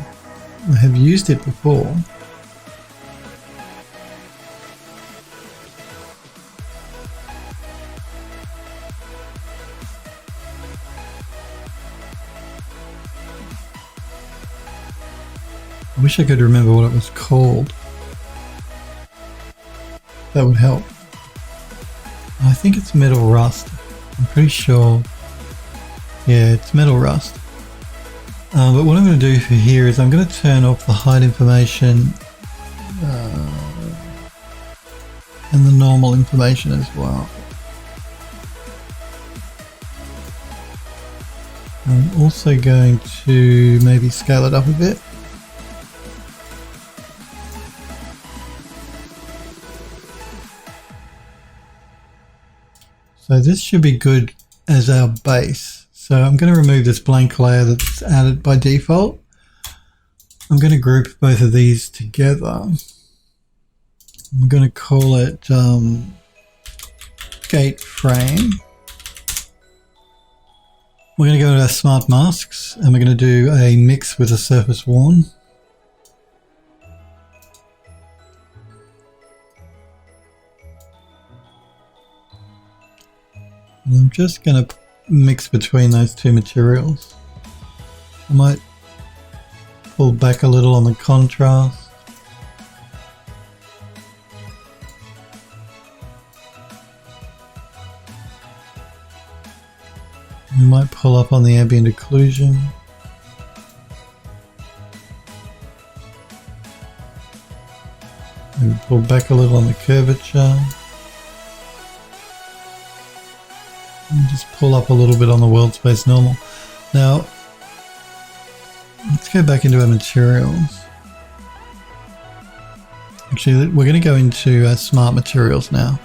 I have used it before. I wish I could remember what it was called. That would help. I think it's metal rust. I'm pretty sure. Yeah, it's metal rust. But what I'm going to do for here is I'm going to turn off the hide information and the normal information as well. I'm also going to maybe scale it up a bit. So this should be good as our base. So I'm going to remove this blank layer that's added by default. I'm going to group both of these together. I'm going to call it gate frame. We're going to go to our smart masks and we're going to do a mix with a surface worn. And I'm just going to mix between those two materials. I might pull back a little on the contrast. We might pull up on the ambient occlusion. Maybe pull back a little on the curvature. And just pull up a little bit on the world space normal. Now, let's go back into our materials. Actually, we're going to go into our smart materials now.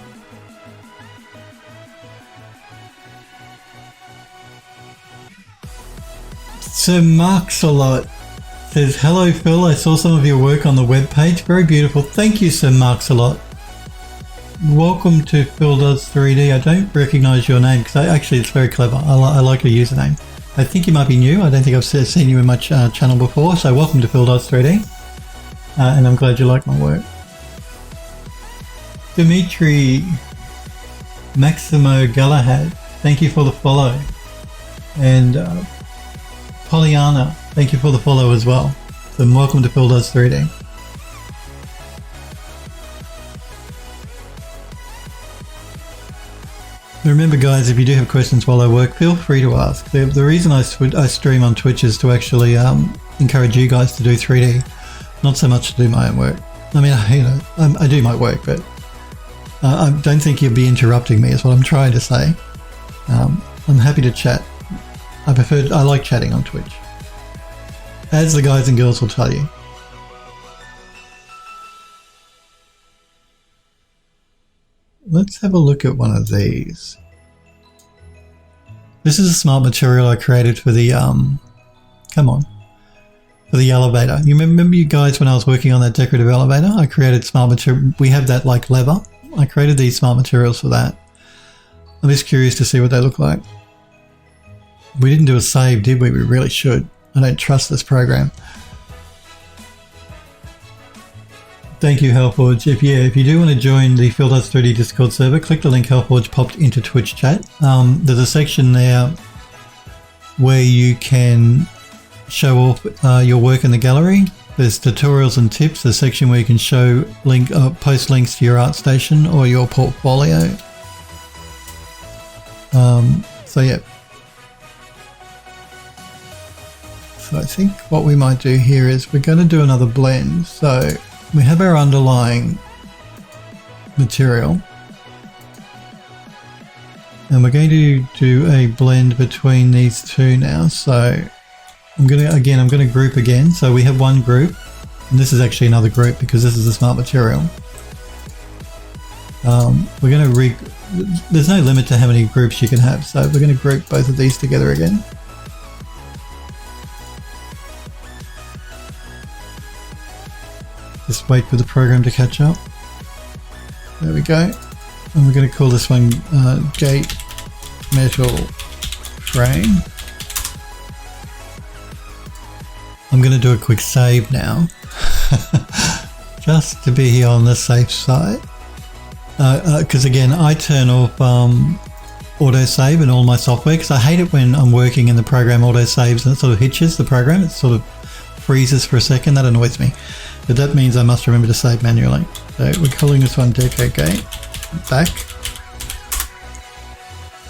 So Marksalot says, hello Phil, I saw some of your work on the webpage. Very beautiful. Thank you, Sir Marksalot. Welcome to Phil Does 3D. I don't recognise your name because actually it's very clever. I like your username. I think you might be new. I don't think I've seen you in my channel before. So welcome to Phil Does 3D. And I'm glad you like my work. Dimitri Maximo Galahad. thank you for the follow. And Pollyanna, thank you for the follow as well. So welcome to Phil Does 3D. Remember guys, if you do have questions while I work, feel free to ask. The reason I stream on Twitch is to actually encourage you guys to do 3D, not so much to do my own work. I mean, I do my work, but I don't think you'll be interrupting me is what I'm trying to say. I'm happy to chat. I like chatting on Twitch, as the guys and girls will tell you. Let's have a look at one of these. This is a smart material I created for the, for the elevator. You remember you guys when I was working on that decorative elevator? I created smart material. We have that like lever. I created these smart materials for that. I'm just curious to see what they look like. We didn't do a save, did we? We really should. I don't trust this program. Thank you, Hellforge. If you do want to join the Phil Does 3D Discord server, click the link Hellforge popped into Twitch chat. There's a section there where you can show off your work in the gallery. There's tutorials and tips. There's a section where you can show post links to your ArtStation or your portfolio. So yeah. So I think what we might do here is we're going to do another blend. So we have our underlying material and we're going to do a blend between these two now. So I'm going to group again. So we have one group and this is actually another group because this is a smart material. We're going to there's no limit to how many groups you can have. So we're going to group both of these together again. Just wait for the program to catch up. There we go. And we're going to call this one Gate Metal Frame. I'm going to do a quick save now. Just to be here on the safe side. Because again, I turn off autosave in all my software because I hate it when I'm working in the program autosaves and it sort of hitches the program. It sort of freezes for a second. That annoys me. But that means I must remember to save manually. So we're calling this one Deco Gate. Back.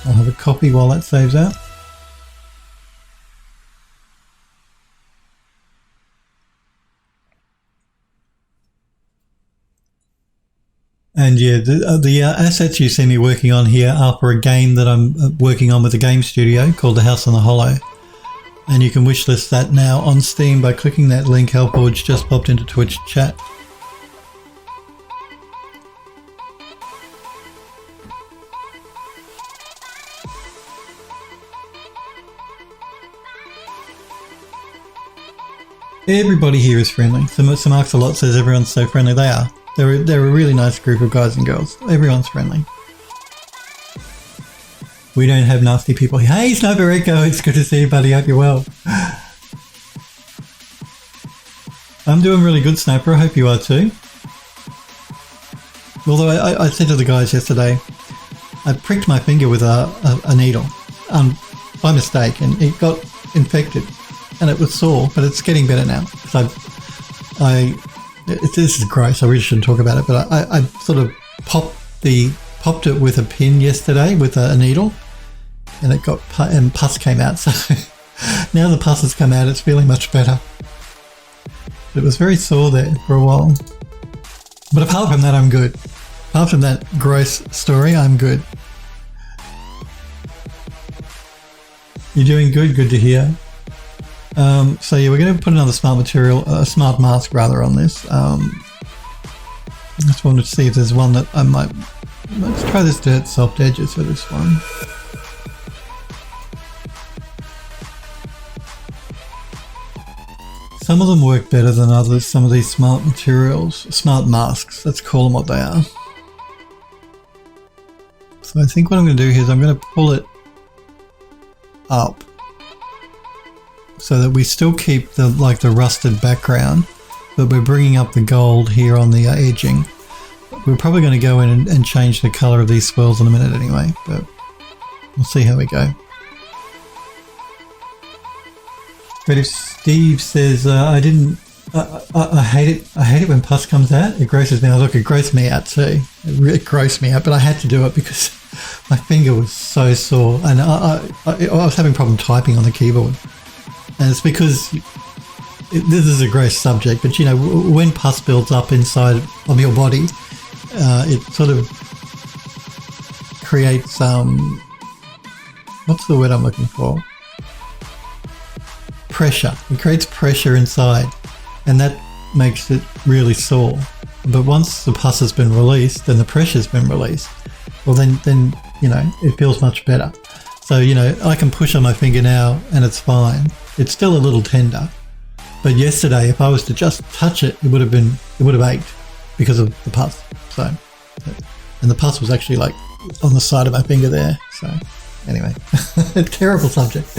I'll have a copy while that saves out. And yeah, the assets you see me working on here are for a game that I'm working on with a game studio called The House on the Hollow. And you can wishlist that now on Steam by clicking that link Hellforge just popped into Twitch chat. Everybody here is friendly. Some Axolot says everyone's so friendly. They are. They're a really nice group of guys and girls. Everyone's friendly. We don't have nasty people here. Hey, Sniper Echo, it's good to see you, buddy. Hope you're well. I'm doing really good, Sniper. I hope you are too. Although I said to the guys yesterday, I pricked my finger with a needle by mistake and it got infected and it was sore, but it's getting better now. So this is gross. I really shouldn't talk about it, but I sort of popped it with a pin yesterday with a needle. And it got pus came out, so now the pus has come out, it's feeling much better. It was very sore there for a while. But apart from that, I'm good. Apart from that gross story, I'm good. You're doing good, good to hear. So yeah, we're going to put another smart material, smart mask rather on this. Just wanted to see if there's one that I might, let's try this dirt soft edges for this one. Some of them work better than others, some of these smart materials, smart masks, let's call them what they are. So I think what I'm going to do here is I'm going to pull it up so that we still keep the rusted background, but we're bringing up the gold here on the edging. We're probably going to go in and change the color of these swirls in a minute anyway, but we'll see how we go. But if Steve says, I hate it. I hate it when pus comes out. It grosses me out. Look, it grossed me out too. It grossed me out, but I had to do it because my finger was so sore, and I was having a problem typing on the keyboard. And it's because this is a gross subject, but you know, when pus builds up inside of your body, it sort of creates what's the word I'm looking for? Pressure. It creates pressure inside, and that makes it really sore. But once the pus has been released and the pressure's been released, well then you know, it feels much better. So, you know, I can push on my finger now and it's fine. It's still a little tender, but yesterday if I was to just touch it, it would have ached because of the pus. So, and the pus was actually like on the side of my finger there. So anyway, a terrible subject.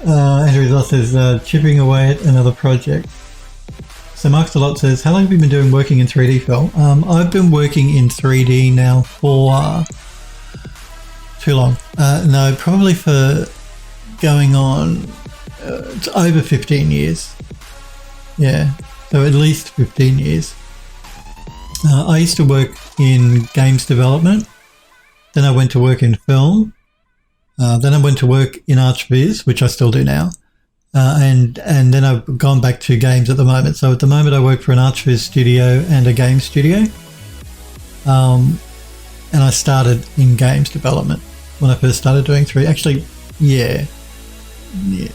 Andrew Zoss says, chipping away at another project. So Mark's a lot says, how long have you been working in 3D, Phil? I've been working in 3D now for too long. No, probably for going on it's over 15 years. Yeah, so at least 15 years. I used to work in games development. Then I went to work in film. Then I went to work in ArchViz, which I still do now. And then I've gone back to games at the moment. So at the moment I work for an ArchViz studio and a game studio. And I started in games development when I first started doing 3D. Actually, yeah,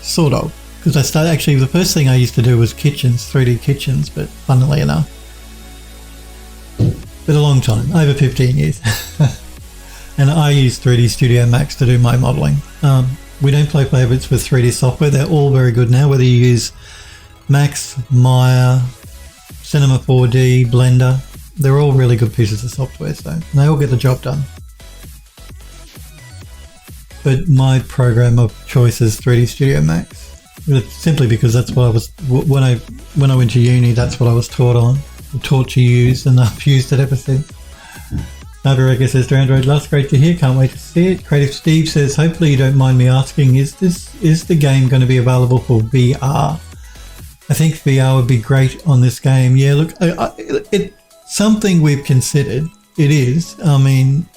sort of. Because I started, actually the first thing I used to do was kitchens, 3D kitchens, but funnily enough. But a long time, over 15 years. And I use 3D Studio Max to do my modeling. We don't play favourites with 3D software. They're all very good now, whether you use Max, Maya, Cinema 4D, Blender. They're all really good pieces of software, so they all get the job done. But my program of choice is 3D Studio Max. It's simply because that's what I was, when I went to uni, that's what I was taught to use, and I've used it ever since. Navareka says, to Android Lust, great to hear, can't wait to see it. Creative Steve says, hopefully you don't mind me asking, is the game going to be available for VR? I think VR would be great on this game. Yeah, look, it's something we've considered. It is. I mean,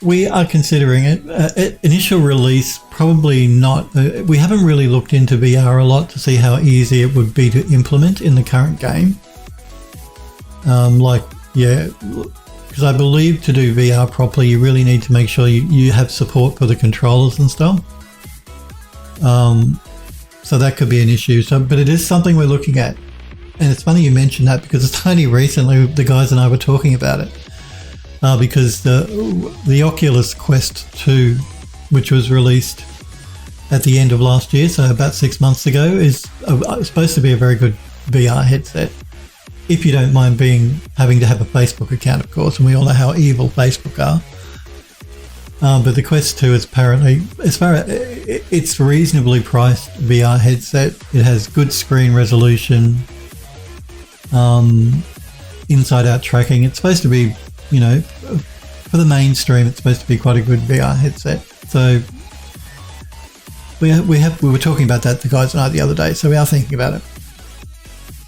we are considering it. Initial release, probably not. We haven't really looked into VR a lot to see how easy it would be to implement in the current game. Yeah, because I believe to do VR properly, you really need to make sure you have support for the controllers and stuff. So that could be an issue. But it is something we're looking at. And it's funny you mentioned that because it's only recently the guys and I were talking about it. Because the Oculus Quest 2, which was released at the end of last year, so about 6 months ago, is supposed to be a very good VR headset. If you don't mind having to have a Facebook account, of course, and we all know how evil Facebook are. But the Quest 2 is apparently, it's reasonably priced VR headset. It has good screen resolution, inside-out tracking. It's supposed to be, you know, for the mainstream, it's supposed to be quite a good VR headset. So we were talking about that, the guys and I, the other day. So we are thinking about it.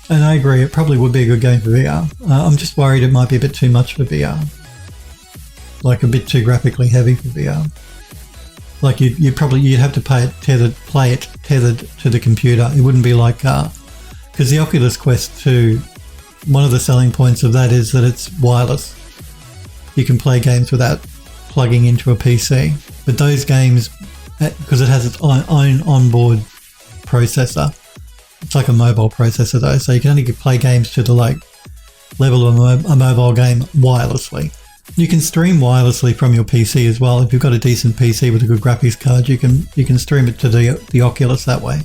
And I agree, it probably would be a good game for VR. I'm just worried it might be a bit too much for VR. Like a bit too graphically heavy for VR. Like you'd have to play it tethered to the computer. It wouldn't be like, because the Oculus Quest 2, one of the selling points of that is that it's wireless. You can play games without plugging into a PC. But those games, because it has its own onboard processor, it's like a mobile processor though, so you can only play games to the level of a mobile game wirelessly. You can stream wirelessly from your PC as well. If you've got a decent PC with a good graphics card, you can stream it to the Oculus that way,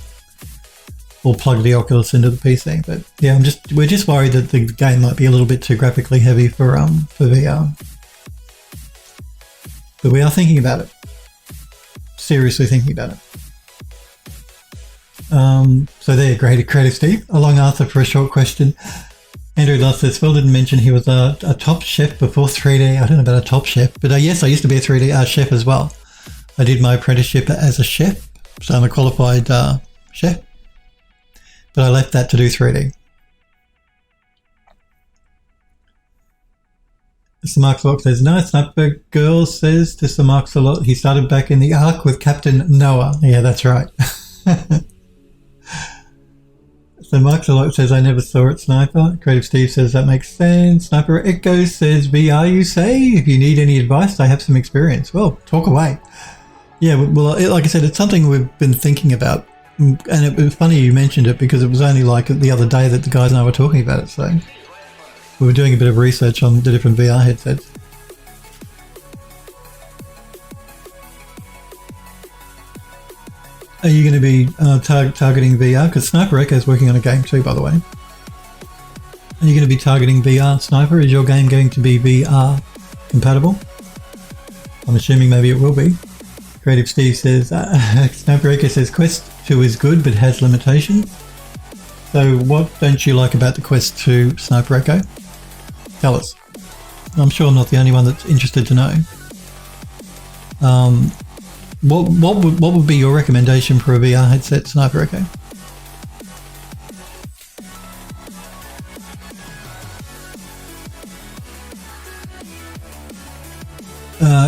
or plug the Oculus into the PC. But yeah, we're just worried that the game might be a little bit too graphically heavy for VR. But we are thinking about it. Seriously thinking about it. So there, Creative Steve. A long answer for a short question. Andrew Luss says, Phil didn't mention he was a top chef before 3D. I don't know about a top chef, but yes, I used to be a 3D chef as well. I did my apprenticeship as a chef, so I'm a qualified chef, but I left that to do 3D. Mr. Marks a lot says, no, Sniper Girl says to Sir Marks a lot, he started back in the Ark with Captain Noah. Yeah, that's right. So Marks a lot says, I never saw it, Sniper. Creative Steve says, that makes sense. Sniper Echo says, VR, you say? If you need any advice, I have some experience. Well, talk away. Yeah, well, like I said, it's something we've been thinking about. And it was funny you mentioned it because it was only like the other day that the guys and I were talking about it. So we were doing a bit of research on the different VR headsets. Are you going to be targeting VR? Because Sniper Echo is working on a game too, by the way. Are you going to be targeting VR, Sniper? Is your game going to be VR compatible? I'm assuming maybe it will be. Creative Steve says, Sniper Echo says, Quest 2 is good but has limitations. So what don't you like about the Quest 2, Sniper Echo? Tell us. I'm sure I'm not the only one that's interested to know. What would be your recommendation for a VR headset, Sniper Echo?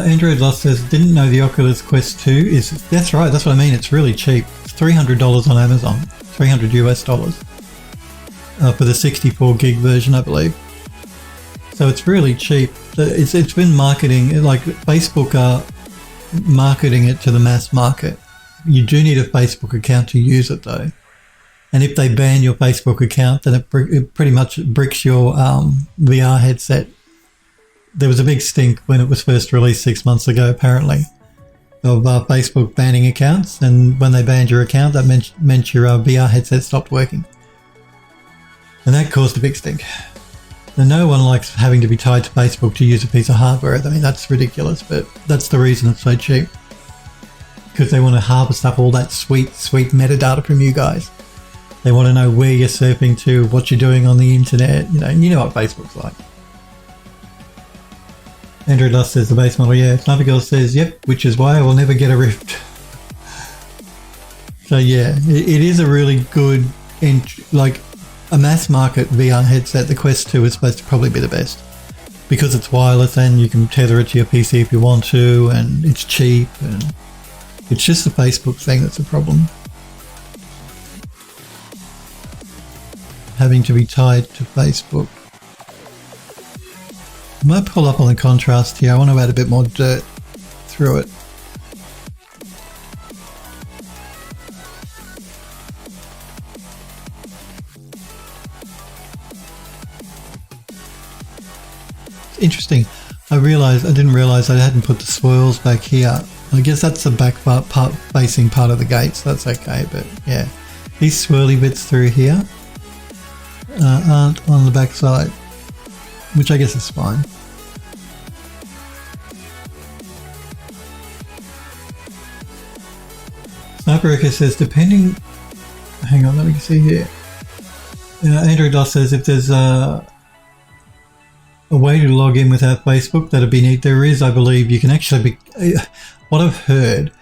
Android Lost says, didn't know the Oculus Quest 2 is... That's right, that's what I mean, it's really cheap. It's $300 on Amazon, $300 US for the 64 gig version, I believe. So it's really cheap. It's been marketing, like Facebook are marketing it to the mass market. You do need a Facebook account to use it though. And if they ban your Facebook account, then it pretty much bricks your VR headset. There was a big stink when it was first released 6 months ago, apparently, of Facebook banning accounts. And when they banned your account, that meant your VR headset stopped working. And that caused a big stink. And no one likes having to be tied to Facebook to use a piece of hardware. I mean, that's ridiculous, but that's the reason it's so cheap. Because they want to harvest up all that sweet metadata from you guys. They want to know where you're surfing to, what you're doing on the internet. You know what Facebook's like. Andrew Lust says the base model, yeah. Sniper Girl says, yep, which is why I will never get a Rift. So yeah, it is a really good, like a mass market VR headset. The Quest 2 is supposed to probably be the best because it's wireless and you can tether it to your PC if you want to, and it's cheap, and it's just the Facebook thing that's a problem. Having to be tied to Facebook. I might pull up on the contrast here. I want to add a bit more dirt through it. It's interesting. I didn't realize I hadn't put the swirls back here. I guess that's the back part facing part of the gate, so that's okay. But yeah, these swirly bits through here aren't on the back side, which I guess is fine. Sniper Echo says, depending... Hang on, let me see here. Andrew Doss says, if there's a way to log in without Facebook, that'd be neat. There is, I believe, you can actually be... What I've heard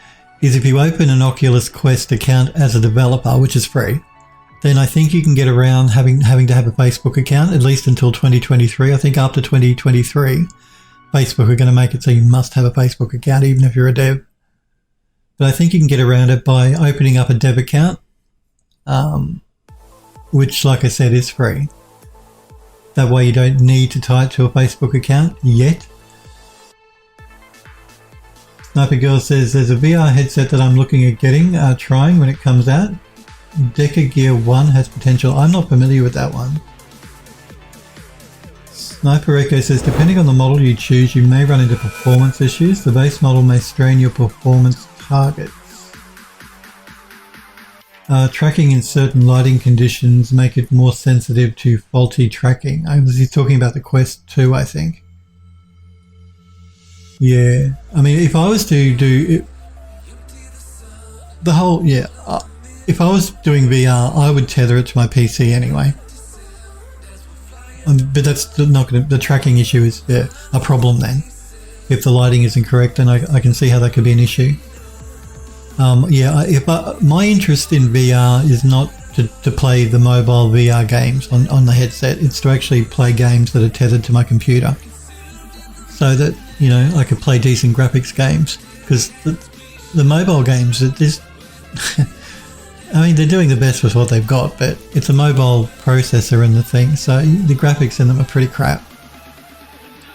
is if you open an Oculus Quest account as a developer, which is free, then I think you can get around having to have a Facebook account, at least until 2023. I think after 2023, Facebook are going to make it so you must have a Facebook account, even if you're a dev. But I think you can get around it by opening up a dev account, which, like I said, is free. That way you don't need to tie it to a Facebook account yet. Sniper Girl says, there's a VR headset that I'm looking at trying when it comes out. Deca Gear 1 has potential. I'm not familiar with that one. Sniper Echo says, depending on the model you choose, you may run into performance issues. The base model may strain your performance targets. Tracking in certain lighting conditions make it more sensitive to faulty tracking. He's talking about the Quest 2, I think. Yeah, I mean, if I was to do the whole, if I was doing VR, I would tether it to my PC anyway. But that's not going to, the tracking issue is a problem then. If the lighting isn't correct, then I can see how that could be an issue. My interest in VR is not to play the mobile VR games on the headset. It's to actually play games that are tethered to my computer, so that I could play decent graphics games. Because the mobile games, I mean, they're doing the best with what they've got, but it's a mobile processor and the thing, so the graphics in them are pretty crap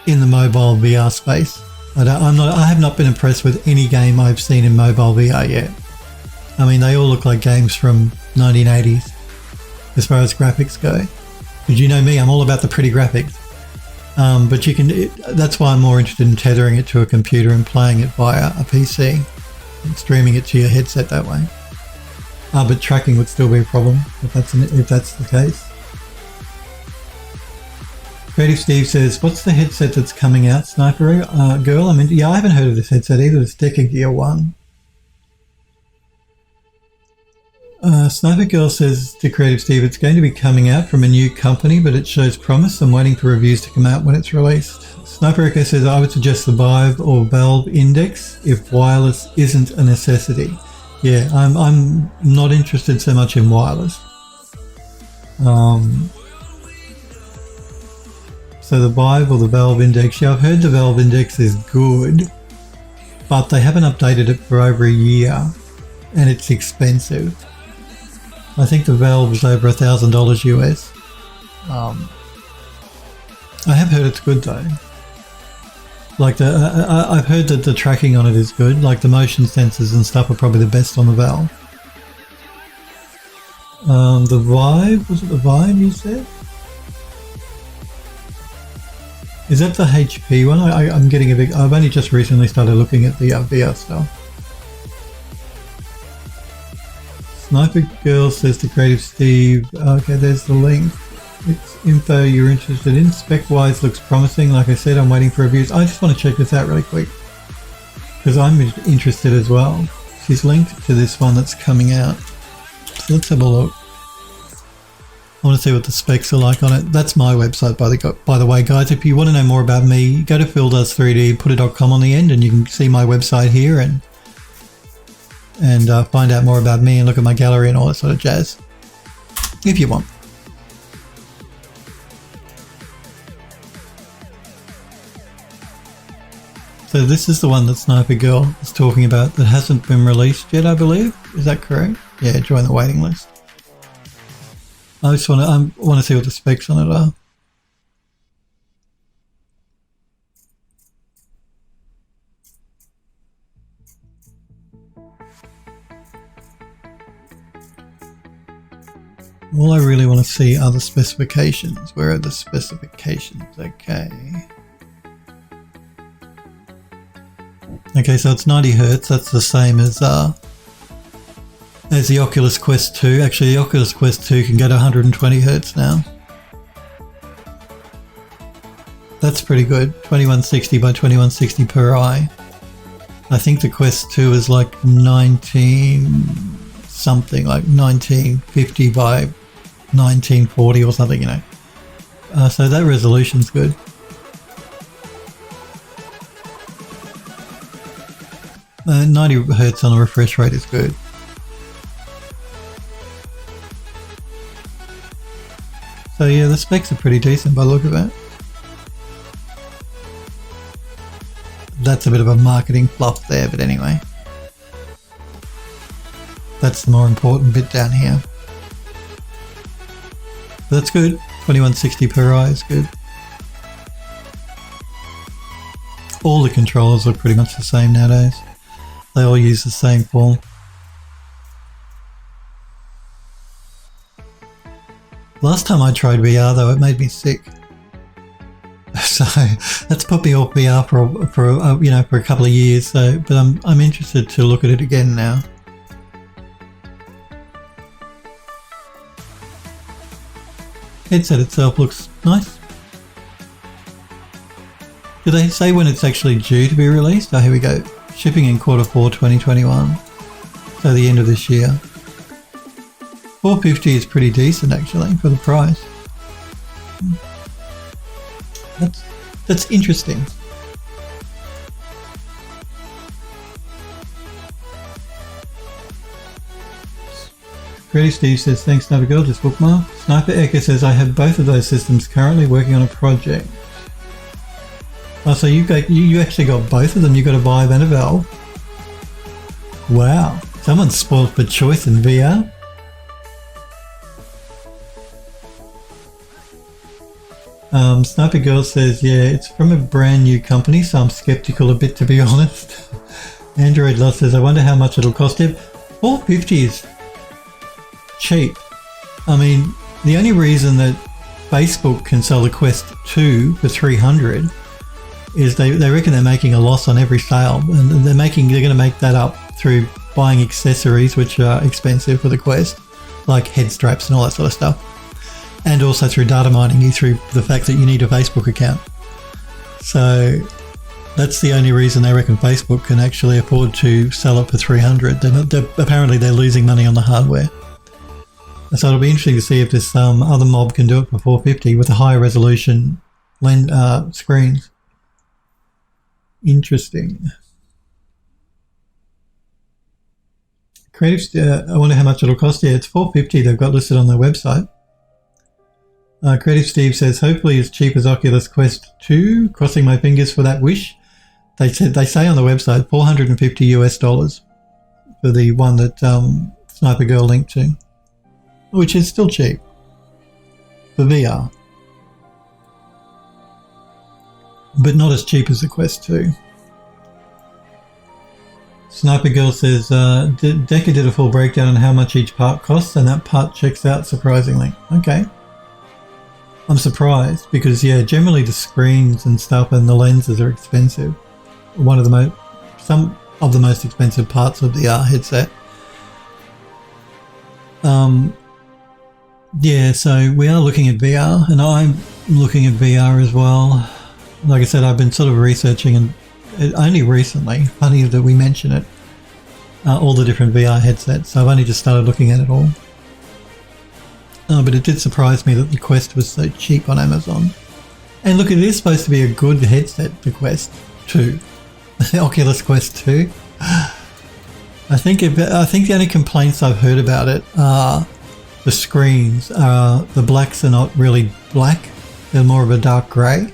in the mobile VR space. I have not been impressed with any game I've seen in mobile VR yet. I mean, they all look like games from 1980s as far as graphics go. Because you know me, I'm all about the pretty graphics. But that's why I'm more interested in tethering it to a computer and playing it via a PC and streaming it to your headset that way. But tracking would still be a problem if that's the case. Creative Steve says, what's the headset that's coming out, Sniper Girl? I mean, I haven't heard of this headset either. It's Deca Gear 1. Sniper Girl says to Creative Steve, it's going to be coming out from a new company, but it shows promise. I'm waiting for reviews to come out when it's released. Sniper Echo says, I would suggest the Vive or Valve Index if wireless isn't a necessity. Yeah, I'm not interested so much in wireless. So the Vive or the Valve Index, yeah, I've heard the Valve Index is good, but they haven't updated it for over a year, and it's expensive. I think the Valve is over $1,000 US. I have heard it's good though. Like I've heard that the tracking on it is good. Like the motion sensors and stuff are probably the best on the Valve. The Vive, was it the Vive you said? Is that the HP one? I'm getting a big. I've only just recently started looking at the VR stuff. Sniper Girl says to Creative Steve, okay, there's the link. It's info you're interested in. Spec-wise looks promising. Like I said, I'm waiting for reviews. I just want to check this out really quick because I'm interested as well. She's linked to this one that's coming out. So let's have a look. I want to see what the specs are like on it. That's my website, by the way, guys. If you want to know more about me, go to phildoes3d, put a .com on the end, and you can see my website here and find out more about me and look at my gallery and all that sort of jazz, if you want. So this is the one that Sniper Girl is talking about that hasn't been released yet, I believe. Is that correct? Yeah, join the waiting list. I just want to see what the specs on it are. All I really want to see are the specifications. Where are the specifications? Okay. Okay, so it's 90 Hertz. That's the same as the Oculus Quest 2. Actually, the Oculus Quest 2 can go to 120 Hertz now. That's pretty good. 2160 by 2160 per eye. I think the Quest 2 is like 19 something, like 1950 by 1940 or something, you know. So that resolution's good. Uh, 90 Hertz on a refresh rate is good. So yeah, the specs are pretty decent by the look of it. That's a bit of a marketing fluff there, but anyway. That's the more important bit down here. But that's good. 2160 per eye is good. All the controllers look pretty much the same nowadays. They all use the same form. Last time I tried VR though, it made me sick. So that's put me off VR for a couple of years. So, but I'm interested to look at it again now. Headset itself looks nice. Do they say when it's actually due to be released? Oh, here we go. Shipping in Q4 2021. So the end of this year. $450 is pretty decent actually for the price. That's interesting. Creative Steve says, thanks Sniper Girl, just bookmark. Sniper Echo says, I have both of those systems currently working on a project. Oh, so you actually got both of them. You got a Vive and a Valve. Wow, someone's spoiled for choice in VR. Sniper Girl says, yeah, it's from a brand new company, so I'm skeptical a bit, to be honest. Android Love says, I wonder how much it'll cost him. $450 is cheap. I mean, the only reason that Facebook can sell the Quest 2 for $300 is they reckon they're making a loss on every sale, and they're going to make that up through buying accessories which are expensive for the Quest, like head straps and all that sort of stuff, and also through data mining you through the fact that you need a Facebook account. So that's the only reason they reckon Facebook can actually afford to sell it for $300. Apparently they're losing money on the hardware. So it'll be interesting to see if this other mob can do it for $450 with a higher resolution screens. Interesting. Creative, I wonder how much it'll cost. Yeah, it's $450 they've got listed on their website. Creative Steve says, hopefully as cheap as Oculus Quest 2. Crossing my fingers for that wish. They say on the website $450 for the one that Sniper Girl linked to, which is still cheap for VR, but not as cheap as the Quest 2. Sniper Girl says, Deca did a full breakdown on how much each part costs, and that part checks out surprisingly. Okay. I'm surprised because, yeah, generally the screens and stuff and the lenses are expensive. Some of the most expensive parts of the headset. Yeah, so we are looking at VR, and I'm looking at VR as well. Like I said, I've been sort of researching, and only recently, funny that we mention it, all the different VR headsets, so I've only just started looking at it all. But it did surprise me that the Quest was so cheap on Amazon. And look, it is supposed to be a good headset, the Quest 2. The Oculus Quest 2. I think the only complaints I've heard about it are the screens. The blacks are not really black, they're more of a dark grey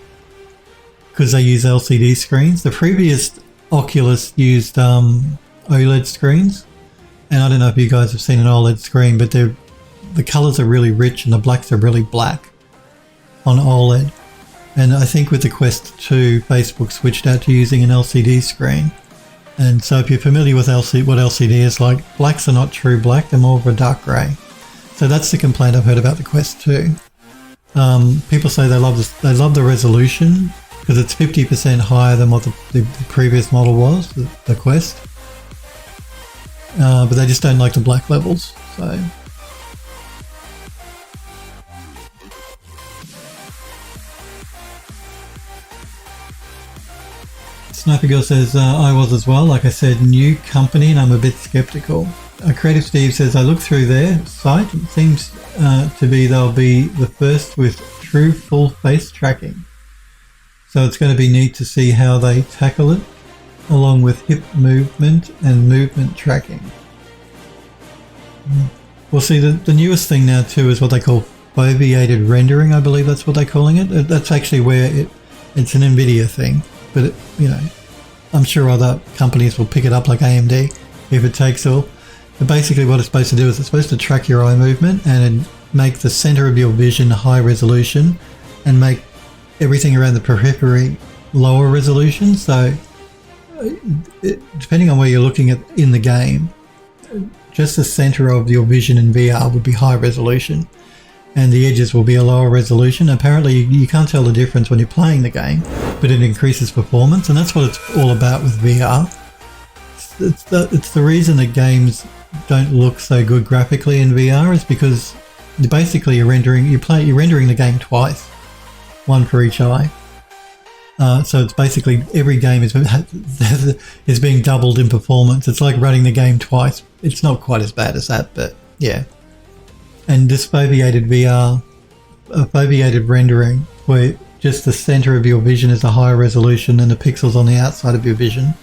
because they use LCD screens. The previous Oculus used OLED screens, and I don't know if you guys have seen an OLED screen, but the colours are really rich and the blacks are really black on OLED. And I think with the Quest 2, Facebook switched out to using an LCD screen. And so if you're familiar with what LCD is like, blacks are not true black, they're more of a dark grey. So that's the complaint I've heard about the Quest 2. People say they love the resolution because it's 50% higher than what the previous model was, the Quest. But they just don't like the black levels. So Sniper Girl says, I was as well. Like I said, new company and I'm a bit skeptical. Creative Steve says, I looked through their site. It seems to be they'll be the first with true full face tracking. So it's going to be neat to see how they tackle it, along with hip movement and movement tracking. Well, see, the newest thing now too is what they call foveated rendering. I believe that's what they're calling it. That's actually where it's an NVIDIA thing. But, I'm sure other companies will pick it up like AMD if it takes all. But basically what it's supposed to do is it's supposed to track your eye movement and make the center of your vision high resolution and make everything around the periphery lower resolution. So depending on where you're looking at in the game, just the center of your vision in VR would be high resolution and the edges will be a lower resolution. Apparently you can't tell the difference when you're playing the game, but it increases performance, and that's what it's all about with VR. It's the reason that games don't look so good graphically in VR is because basically you're rendering the game twice, one for each eye. So it's basically every game is being doubled in performance. It's like running the game twice. It's not quite as bad as that, but yeah. And this foveated rendering, where just the center of your vision is a higher resolution than the pixels on the outside of your vision.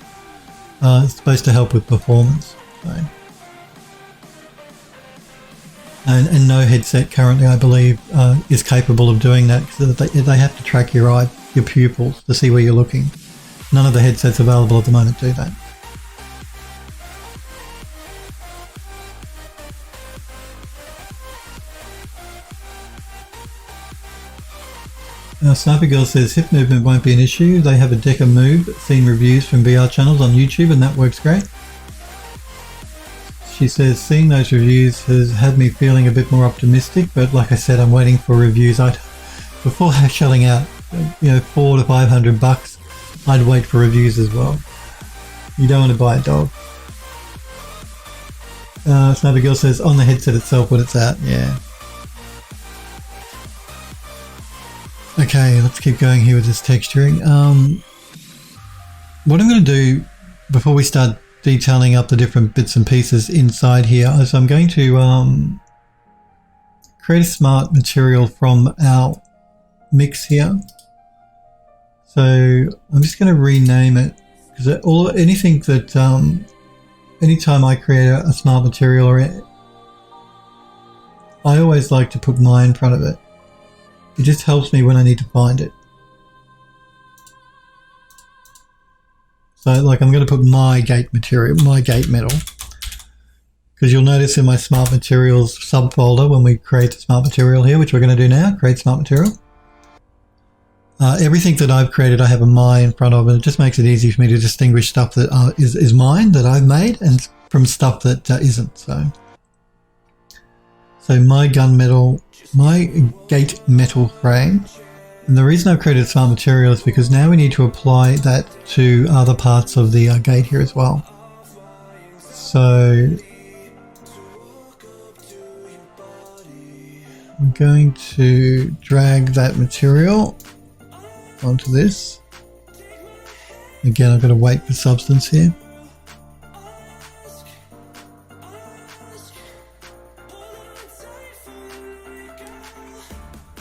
It's supposed to help with performance. So. And no headset currently, I believe, is capable of doing that, because they have to track your eye, your pupils, to see where you're looking. None of the headsets available at the moment do that. Sniper Girl says hip movement won't be an issue. They have a Deca Move, seen reviews from VR channels on YouTube, and that works great. She says seeing those reviews has had me feeling a bit more optimistic, but like I said, I'm waiting for reviews. Before shelling out, $400 to $500, I'd wait for reviews as well. You don't want to buy a dog. Sniper Girl says on the headset itself when it's out. Yeah. Okay, let's keep going here with this texturing. What I'm going to do before we start detailing up the different bits and pieces inside here is I'm going to create a smart material from our mix here. So I'm just going to rename it, because anything that anytime I create a smart material, I always like to put my in front of it. It just helps me when I need to find it. So like I'm going to put my gate material, my gate metal, because you'll notice in my smart materials subfolder when we create the smart material here, which we're going to do now, create smart material. Everything that I've created I have a my in front of, and it just makes it easy for me to distinguish stuff that is mine, that I've made, and from stuff that isn't. So my gunmetal, my gate metal frame, and the reason I've created smart material is because now we need to apply that to other parts of the gate here as well. So I'm going to drag that material onto this. Again, I've got to wait for substance here.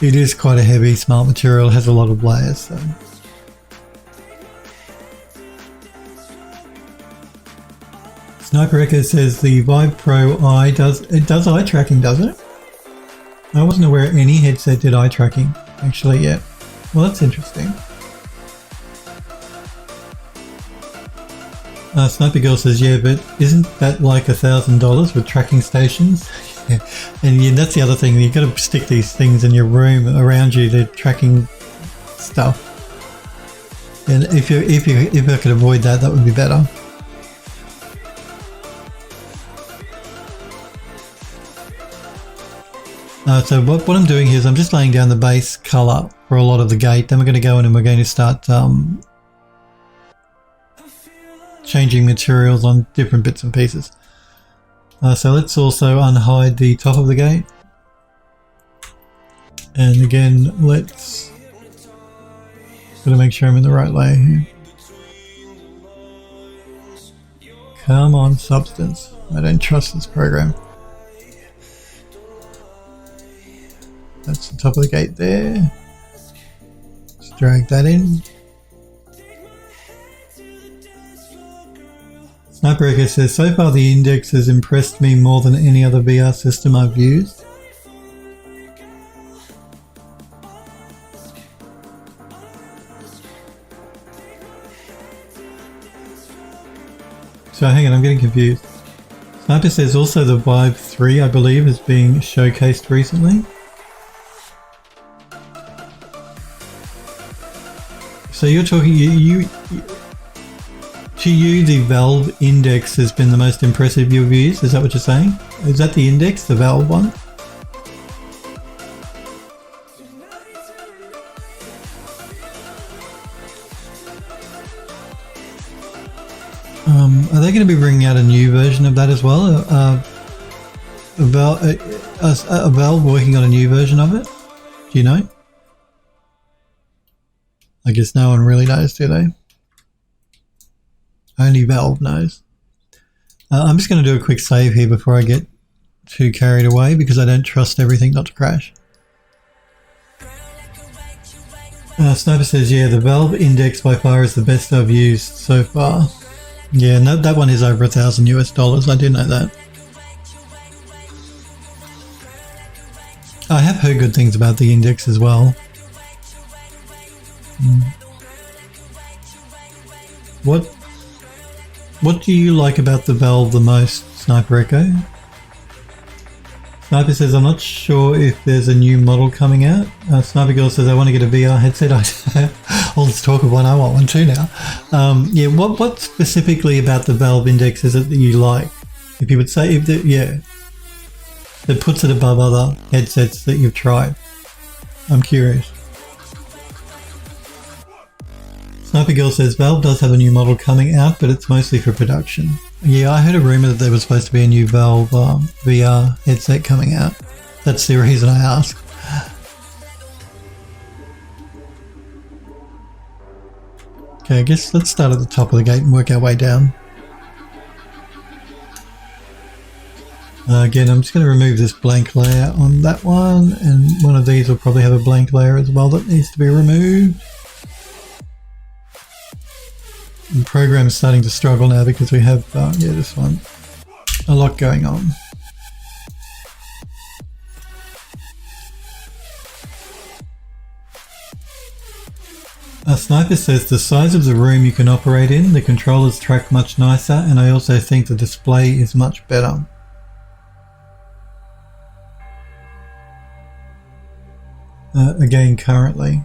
It is quite a heavy smart material, it has a lot of layers. So. Sniper Echo says the Vive Pro Eye does eye tracking, does it? I wasn't aware any headset did eye tracking actually yet. Well, that's interesting. Sniper Girl says, yeah, but isn't that like $1,000 with tracking stations? Yeah. And that's the other thing, you've got to stick these things in your room around you, they're tracking stuff. And if I could avoid that, that would be better. So what I'm doing here is I'm just laying down the base color for a lot of the gate. Then we're going to go in and we're going to start changing materials on different bits and pieces. So let's also unhide the top of the gate. And again, let's gotta make sure I'm in the right layer here. Come on, substance. I don't trust this program. That's the top of the gate there. Just drag that in. Sniper Echo says, so far the Index has impressed me more than any other VR system I've used. So hang on, I'm getting confused. Sniper says also the Vive 3, I believe, is being showcased recently. So you're talking, to you, the Valve Index has been the most impressive you've used? Is that what you're saying? Is that the Index, the Valve one? Are they going to be bringing out a new version of that as well? A Valve working on a new version of it? Do you know? I guess no one really knows, do they? Only Valve knows. I'm just going to do a quick save here before I get too carried away, because I don't trust everything not to crash. Sniper says, yeah, the Valve Index by far is the best I've used so far. Yeah, no, that one is over $1,000 US. I do know that. I have heard good things about the Index as well. What do you like about the Valve the most, Sniper Echo? Sniper says, I'm not sure if there's a new model coming out. Sniper Girl says, I want to get a VR headset. All this talk of one, I want one too now. Yeah, what specifically about the Valve Index is it that you like? If you would say, that puts it above other headsets that you've tried. I'm curious. Sniper Girl says, Valve does have a new model coming out, but it's mostly for production. Yeah, I heard a rumor that there was supposed to be a new Valve VR headset coming out. That's the reason I asked. Okay, I guess let's start at the top of the gate and work our way down. Again, I'm just going to remove this blank layer on that one, and one of these will probably have a blank layer as well that needs to be removed. The program is starting to struggle now because we have, this one, a lot going on. Sniper says, the size of the room you can operate in, the controllers track much nicer, and I also think the display is much better. Again, currently.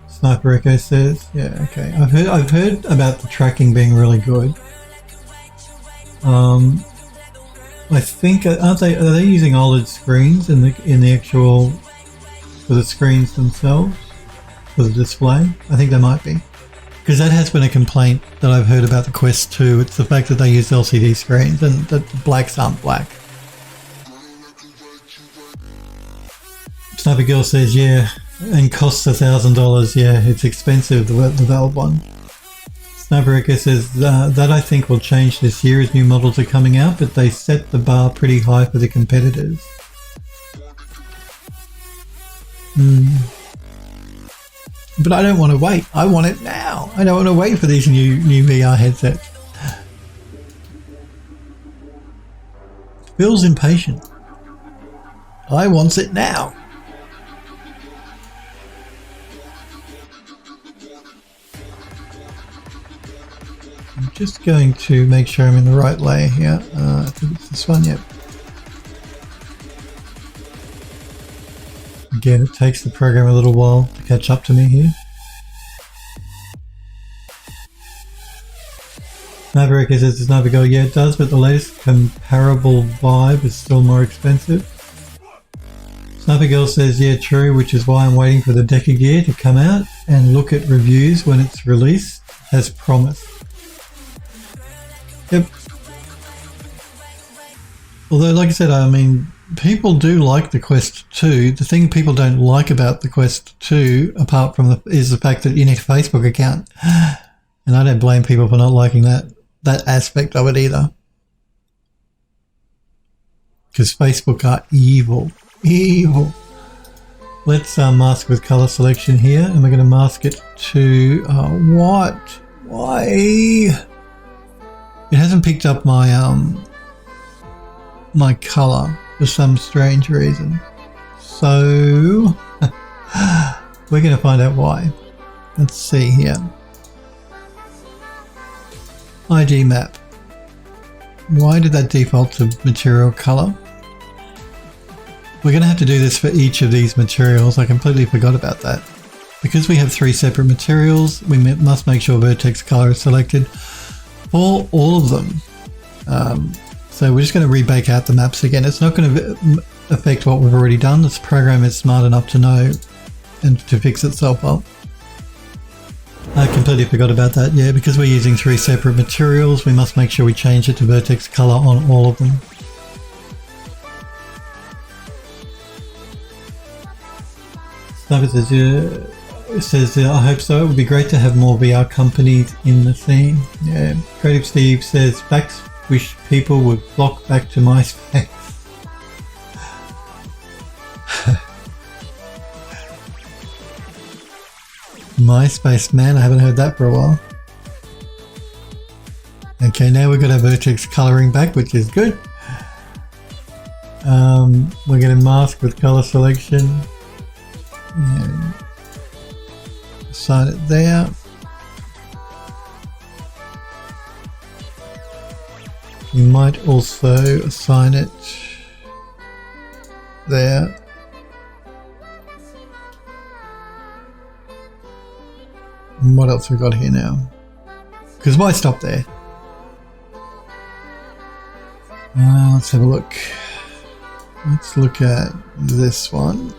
Sniper Echo says, yeah, okay. I've heard about the tracking being really good. I think are they using OLED screens in the actual for the screens themselves for the display? I think they might be, because that has been a complaint that I've heard about the Quest 2. It's the fact that they use LCD screens and that the blacks aren't black. Sniper Girl says, yeah. And costs $1,000. Yeah, it's expensive, the Valve one. Sniper Echo says that I think will change this year as new models are coming out, but they set the bar pretty high for the competitors. But I don't want to wait. I want it now. I don't want to wait for these new VR headsets. Phil's impatient. I want it now. I'm just going to make sure I'm in the right layer here. I think it's this one, yep. Again, it takes the program a little while to catch up to me here. Sniper Echo says, does Sniper Go? Yeah, it does, but the latest comparable Vive is still more expensive. Sniper Girl says, yeah, true, which is why I'm waiting for the Deca gear to come out and look at reviews when it's released, as promised. Yep. Although, like I said, I mean, people do like the Quest 2. The thing people don't like about the Quest 2, apart from is the fact that you need a Facebook account. And I don't blame people for not liking that aspect of it either. Because Facebook are evil. Evil. Let's mask with color selection here, and we're going to mask it to what? Why? It hasn't picked up my my color for some strange reason. So we're going to find out why. Let's see here. ID map. Why did that default to material color? We're going to have to do this for each of these materials. I completely forgot about that. Because we have 3 separate materials, we must make sure vertex color is selected for all of them. So we're just going to rebake out the maps again. It's not going to affect what we've already done. This program is smart enough to know and to fix itself up. I completely forgot about that. Yeah, because we're using 3 separate materials, we must make sure we change it to vertex color on all of them. Sniper says, I hope so. It would be great to have more VR companies in the scene. Yeah. Creative Steve says, wish people would flock back to MySpace. MySpace Man, I haven't heard that for a while. Okay, now we've got our vertex colouring back, which is good. We're going to mask with colour selection. And assign it there. We might also assign it there. And what else we got here now? Because why stop there? Let's have a look. Let's look at this one.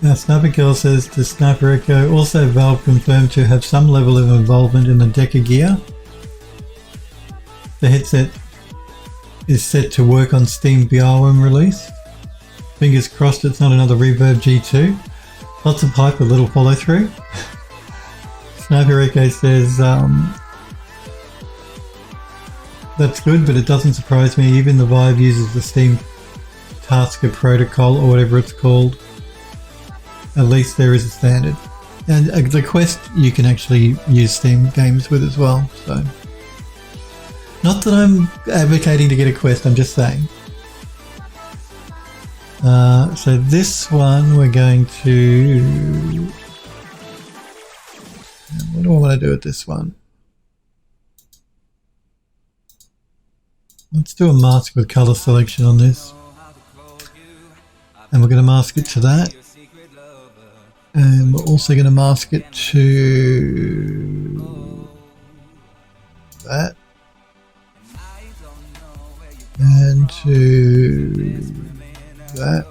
Now, Sniper Girl says to Sniper Echo, also Valve confirmed to have some level of involvement in the Deca gear. The headset is set to work on Steam VR when released. Fingers crossed it's not another Reverb G2. Lots of hype with little follow through. Sniper Echo says, that's good, but it doesn't surprise me. Even the Vive uses the Steam Tasker protocol or whatever it's called. At least there is a standard. And the Quest you can actually use Steam games with as well. So, not that I'm advocating to get a Quest, I'm just saying. So this one we're going to... What do I want to do with this one? Let's do a mask with colour selection on this. And we're going to mask it to that. And we're also going to mask it to that. And to that.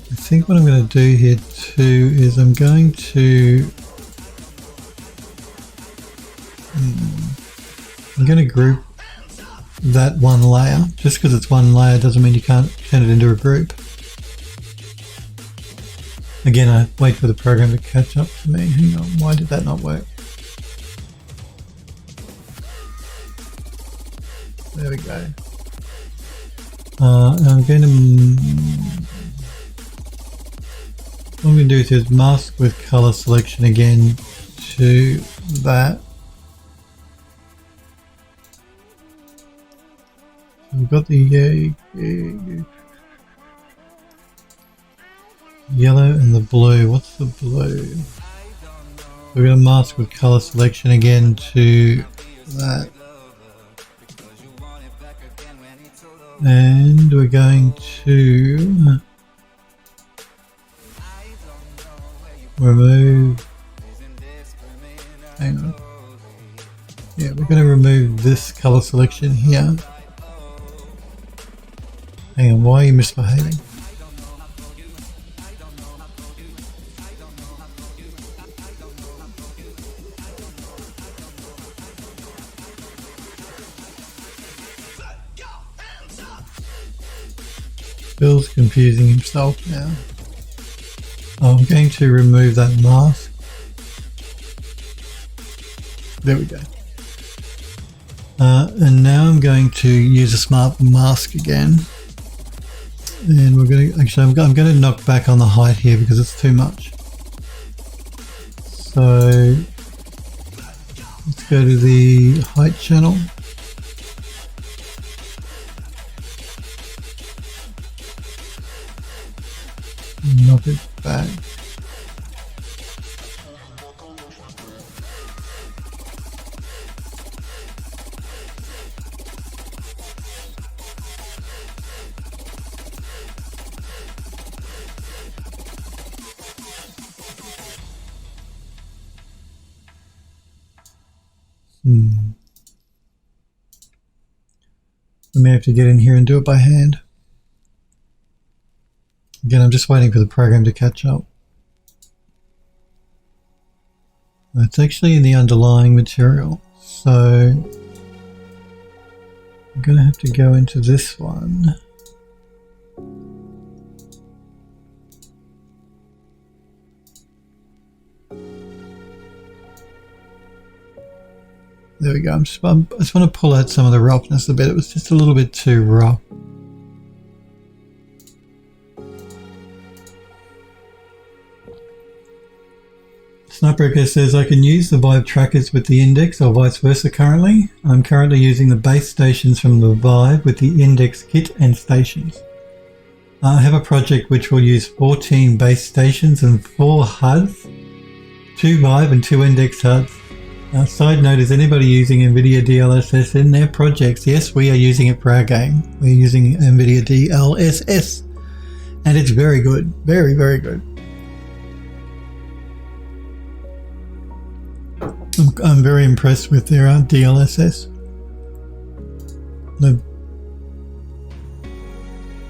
I think what I'm going to do here too is I'm going to group that one layer. Just because it's one layer doesn't mean you can't turn it into a group. Again, I wait for the program to catch up to me. Hang on, why did that not work? There we go. And I'm going to... What I'm going to do is mask with color selection again to that. So we've got the yellow and the blue. What's the blue? We're going to mask with color selection again to that. And we're going to remove, hang on, yeah, we're going to remove this color selection here. Hang on, why are you misbehaving? Bill's confusing himself now. I'm going to remove that mask. There we go. And now I'm going to use a smart mask again. And we're going to, actually I'm going to knock back on the height here because it's too much. So let's go to the height channel. Knock it back. We may have to get in here and do it by hand. Again, I'm just waiting for the program to catch up. It's actually in the underlying material, so I'm going to have to go into this one There we go. I just want to pull out some of the roughness a bit. It was just a little bit too rough. Sniper says, I can use the Vive trackers with the index or vice versa currently. I'm currently using the base stations from the Vive with the index kit and stations. I have a project which will use 14 base stations and 4 HUDs, 2 Vive and 2 index HUDs. Side note, is anybody using NVIDIA DLSS in their projects? Yes, we are using it for our game. We're using NVIDIA DLSS and it's very good. Very, very good. I'm very impressed with their DLSS.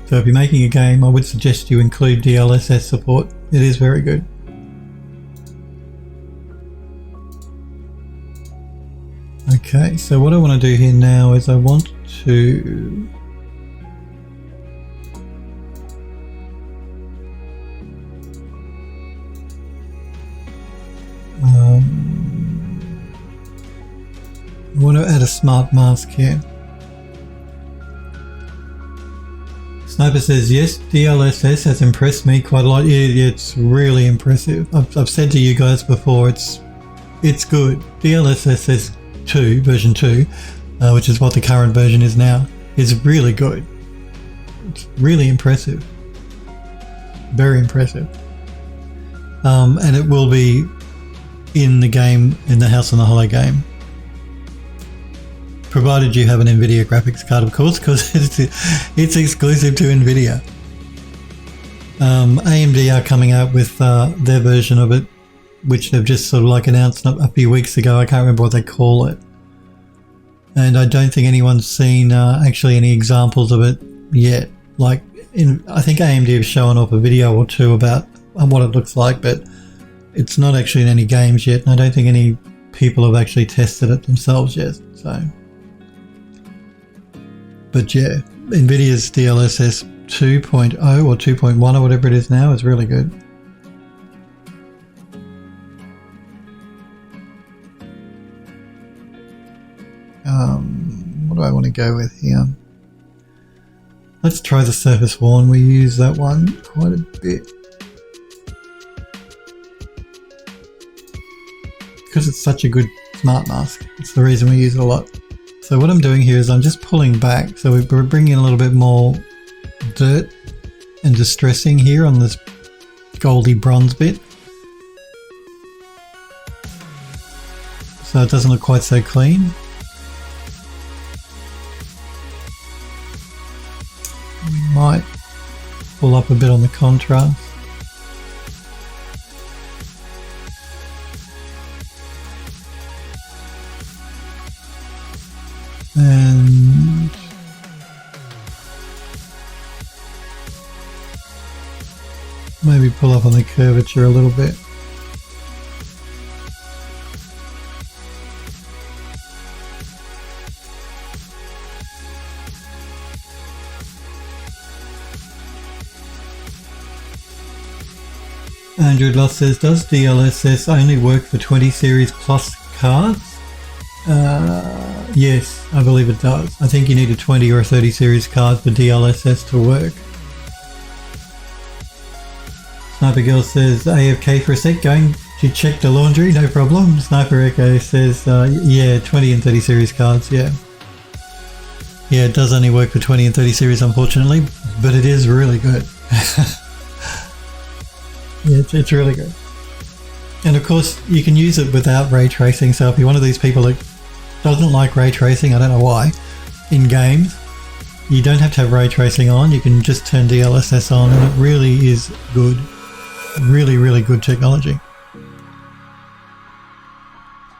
So if you're making a game, I would suggest you include DLSS support. It is very good. Okay, so what I want to do here now is I want to I want to add a smart mask here. Sniper says, yes, DLSS has impressed me quite a lot. Yeah, it's really impressive. I've said to you guys before, it's good. DLSS 2, version 2, which is what the current version is now, is really good. It's really impressive. Very impressive. And it will be in the game, in the House on the Hollow game. Provided you have an NVIDIA graphics card, of course, because it's exclusive to NVIDIA. AMD are coming out with their version of it, which they've just sort of like announced a few weeks ago. I can't remember what they call it. And I don't think anyone's seen actually any examples of it yet. Like, I think AMD have shown off a video or two about what it looks like, but it's not actually in any games yet. And I don't think any people have actually tested it themselves yet. So, but yeah, NVIDIA's DLSS 2.0 or 2.1 or whatever it is now is really good. What do I want to go with here? Let's try the surface worn. We use that one quite a bit because it's such a good smart mask. It's the reason we use it a lot. So what I'm doing here is I'm just pulling back. So we're bringing in a little bit more dirt and distressing here on this goldy bronze bit. So it doesn't look quite so clean. We might pull up a bit on the contrast. And maybe pull up on the curvature a little bit. Andrew Loss says, does DLSS only work for 20 series plus cards? Yes, I believe it does. I think you need a 20 or a 30 series card for DLSS to work. Sniper Girl says, AFK for a sec, going to check the laundry, no problem. Sniper Echo says, yeah, 20 and 30 series cards, yeah. Yeah, it does only work for 20 and 30 series, unfortunately, but it is really good. Yeah, it's really good. And of course, you can use it without ray tracing, so if you're one of these people that doesn't like ray tracing, I don't know why, in games, you don't have to have ray tracing on, you can just turn DLSS on, and it really is good. Really, really good technology.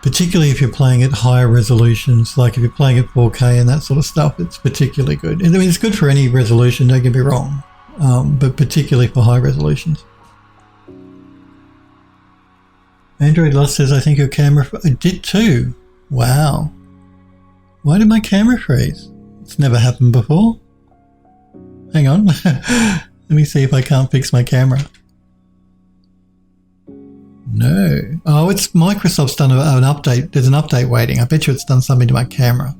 Particularly if you're playing at higher resolutions, like if you're playing at 4K and that sort of stuff, it's particularly good. I mean, it's good for any resolution, don't get me wrong, but particularly for high resolutions. Android Lost says, I think your camera... I did too. Wow. Why did my camera freeze? It's never happened before. Hang on. Let me see if I can't fix my camera. no. Oh, it's Microsoft's done an update. There's an update waiting. I bet you it's done something to my camera.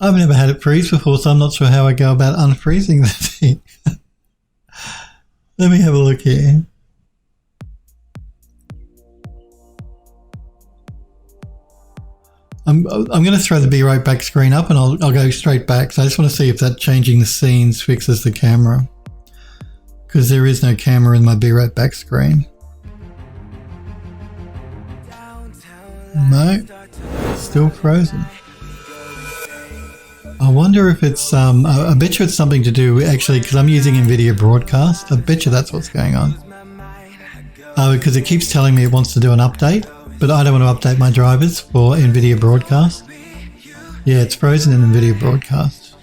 I've never had it freeze before, so I'm not sure how I go about unfreezing the thing. Let me have a look here. I'm going to throw the Be Right Back screen up and I'll go straight back. So I just want to see if that changing the scenes fixes the camera. Because there is no camera in my Be Right Back screen. No, still frozen. I wonder if it's, I bet you it's something to do, actually, because I'm using NVIDIA Broadcast. I bet you that's what's going on. Because it keeps telling me it wants to do an update, but I don't want to update my drivers for NVIDIA Broadcast. Yeah, it's frozen in NVIDIA Broadcast.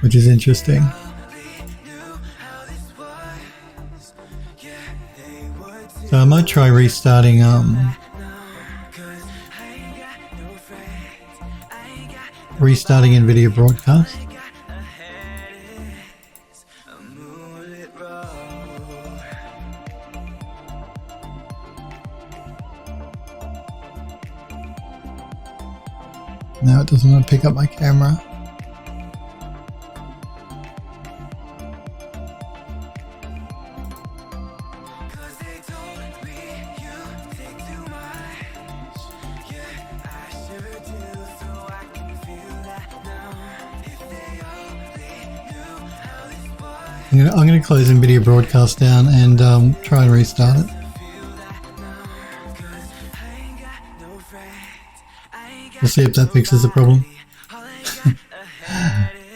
Which is interesting. So I might try restarting, NVIDIA Broadcast. Now it doesn't want to pick up my camera. I'm going to close NVIDIA Broadcast down and try and restart it. We'll see if that fixes the problem.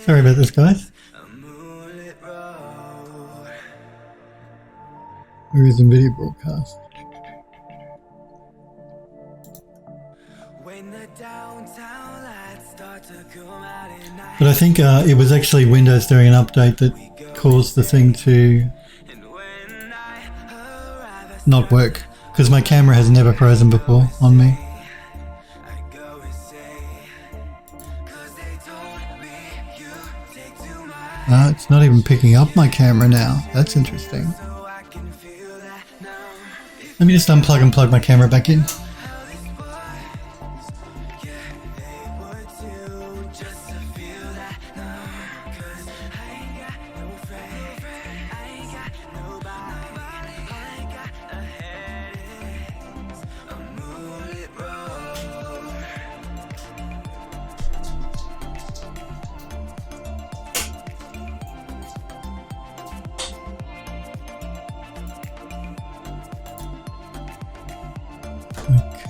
Sorry about this, guys. Where is NVIDIA Broadcast? But I think it was actually Windows doing an update that caused the thing to not work, because my camera has never frozen before on me. It's not even picking up my camera now. That's interesting. Let me just unplug and plug my camera back in.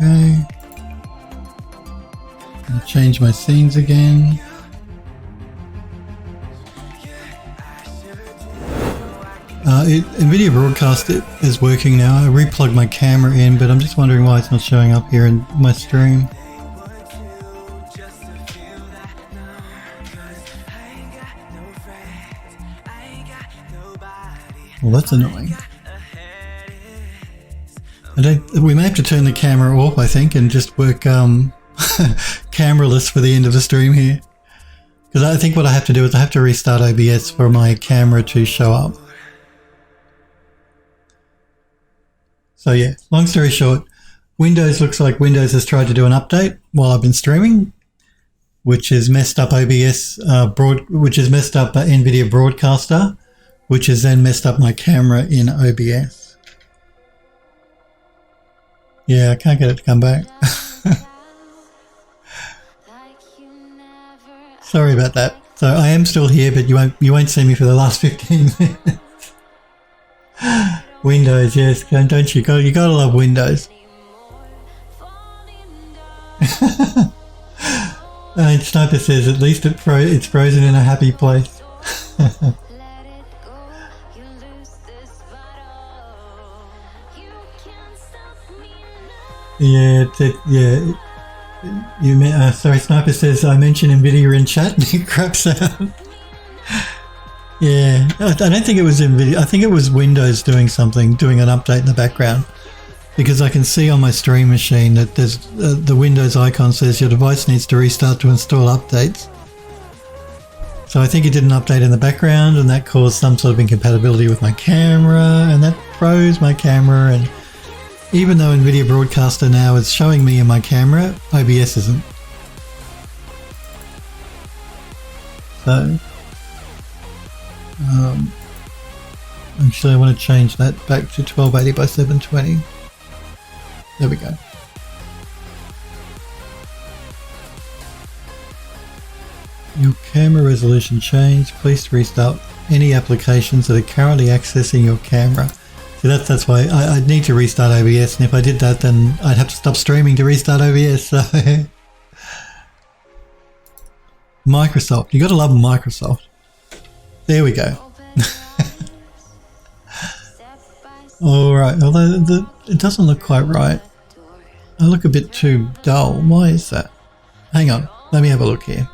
Okay. I'll change my scenes again. NVIDIA Broadcast is working now. I replugged my camera in, but I'm just wondering why it's not showing up here in my stream. Well, that's annoying. We may have to turn the camera off, I think, and just work cameraless for the end of the stream here. Because I think what I have to do is I have to restart OBS for my camera to show up. So yeah, long story short, Windows looks like Windows has tried to do an update while I've been streaming, which has messed up OBS, which has messed up NVIDIA Broadcaster, which has then messed up my camera in OBS. Yeah, I can't get it to come back. Sorry about that. So I am still here, but you won't see me for the last 15 minutes. Windows, yes, don't you? You gotta love Windows. And Sniper says at least it's frozen in a happy place. Yeah, sorry, Sniper says I mentioned NVIDIA in chat and it craps out. Yeah, I don't think it was NVIDIA. I think it was Windows doing an update in the background, because I can see on my stream machine that there's the Windows icon says your device needs to restart to install updates. So I think it did an update in the background, and that caused some sort of incompatibility with my camera, and that froze my camera. And even though NVIDIA Broadcaster now is showing me in my camera, OBS isn't. So actually I want to change that back to 1280 by 720. There we go. Your camera resolution changed. Please restart any applications that are currently accessing your camera. So that's why I need to restart OBS, and if I did that, then I'd have to stop streaming to restart OBS. So Microsoft, you got to love Microsoft. There we go. All right, although it doesn't look quite right. I look a bit too dull. Why is that? Hang on, let me have a look here.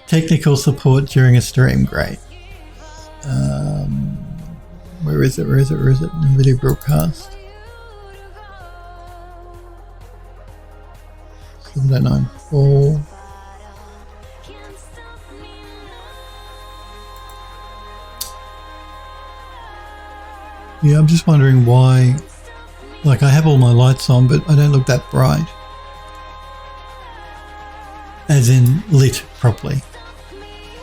Technical support during a stream, great. Where is it? NVIDIA Broadcast. 7094. Yeah, I'm just wondering why, like I have all my lights on, but I don't look that bright. As in lit properly.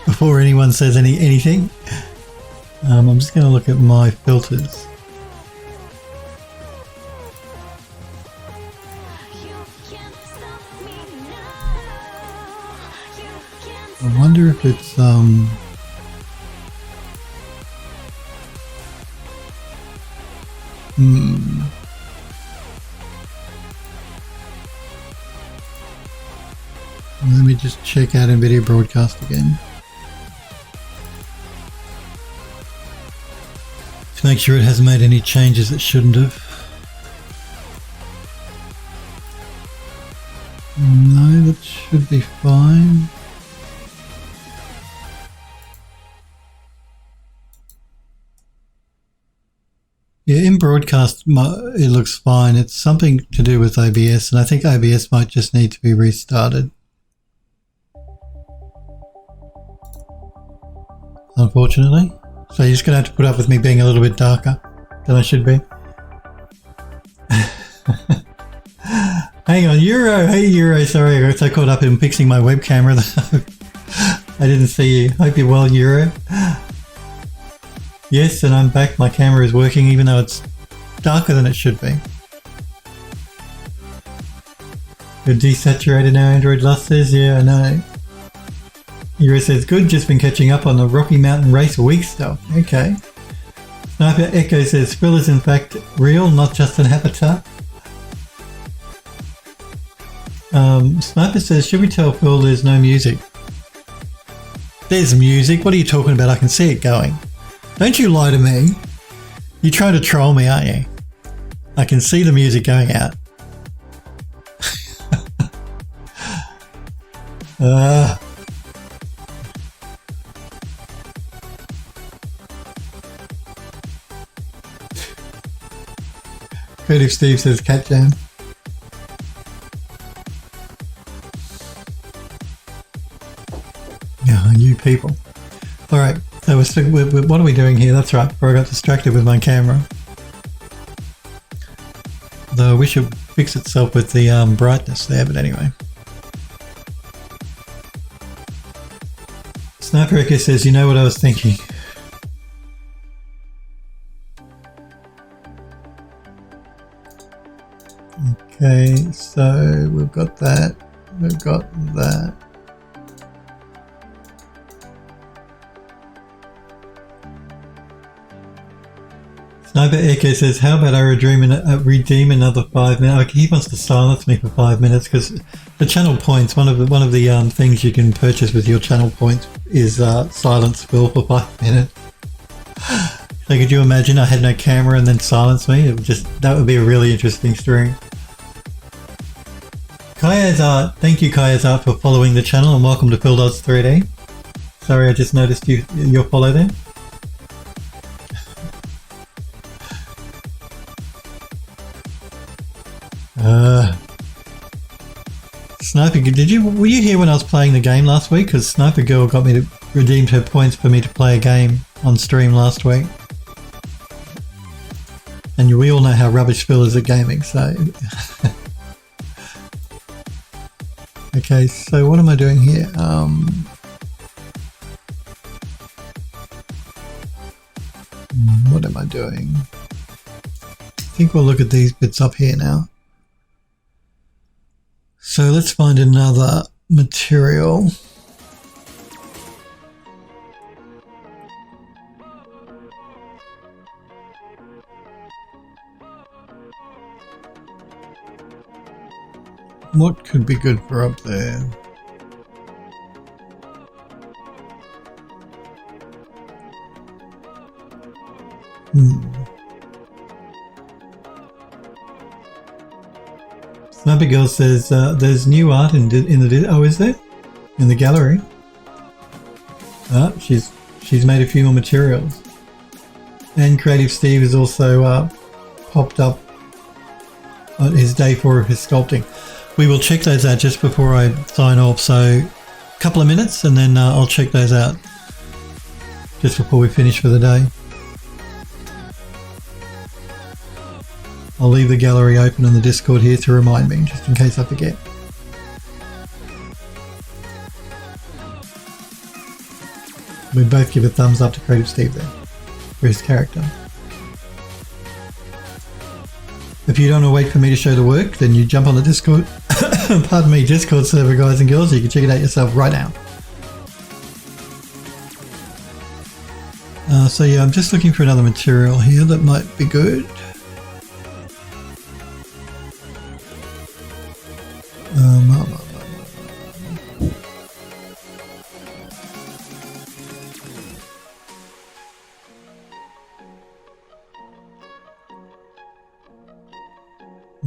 Before anyone says anything, I'm just going to look at my filters. I wonder if it's let me just check out NVIDIA Broadcast again. To make sure it hasn't made any changes it shouldn't have. No, that should be fine. Yeah, in broadcast it looks fine. It's something to do with OBS, and I think OBS might just need to be restarted. Unfortunately. So you're just going to have to put up with me being a little bit darker than I should be. Hang on, Euro. Hey, Euro. Sorry, I got so caught up in fixing my web camera that I didn't see you. Hope you're well, Euro. Yes, and I'm back. My camera is working even though it's darker than it should be. You're desaturated now, Android Lust says. Yeah, I know. Euro says, good, just been catching up on the Rocky Mountain Race week stuff. Okay. Sniper Echo says, Skrill is in fact real, not just an avatar. Sniper says, should we tell Phil there's no music? There's music. What are you talking about? I can see it going. Don't you lie to me. You're trying to troll me, aren't you? I can see the music going out. Creative Steve says cat jam. Yeah, you people. Alright, so what are we doing here? That's right, before I got distracted with my camera. Though I wish it fix itself with the brightness there, but anyway. Sniper Echo says, you know what I was thinking. Okay, so we've got that, we've got that. Sniper Echo says, how about I redeem another 5 minutes? He wants to silence me for 5 minutes because the channel points, one of the things you can purchase with your channel points is silence Phil for 5 minutes. So could you imagine I had no camera and then silence me? That would be a really interesting stream. Kaya's Art, thank you Kaya's Art for following the channel and welcome to Phil Does 3D. Sorry, I just noticed your follow there. Sniper, were you here when I was playing the game last week? Because Sniper Girl got me to redeem her points for me to play a game on stream last week. And we all know how rubbish Phil is at gaming, so... Okay, so what am I doing here? What am I doing? I think we'll look at these bits up here now. So let's find another material. What could be good for up there? Sniper Girl says there's new art in the oh, is there? In the gallery? Ah, she's made a few more materials. And Creative Steve has also popped up on his day 4 of his sculpting. We will check those out just before I sign off, so a couple of minutes and then I'll check those out just before we finish for the day. I'll leave the gallery open on the Discord here to remind me, just in case I forget. We both give a thumbs up to Creative Steve there for his character. If you don't want to wait for me to show the work, then you jump on the Discord, pardon me, Discord server, guys and girls. You can check it out yourself right now. So yeah, I'm just looking for another material here that might be good.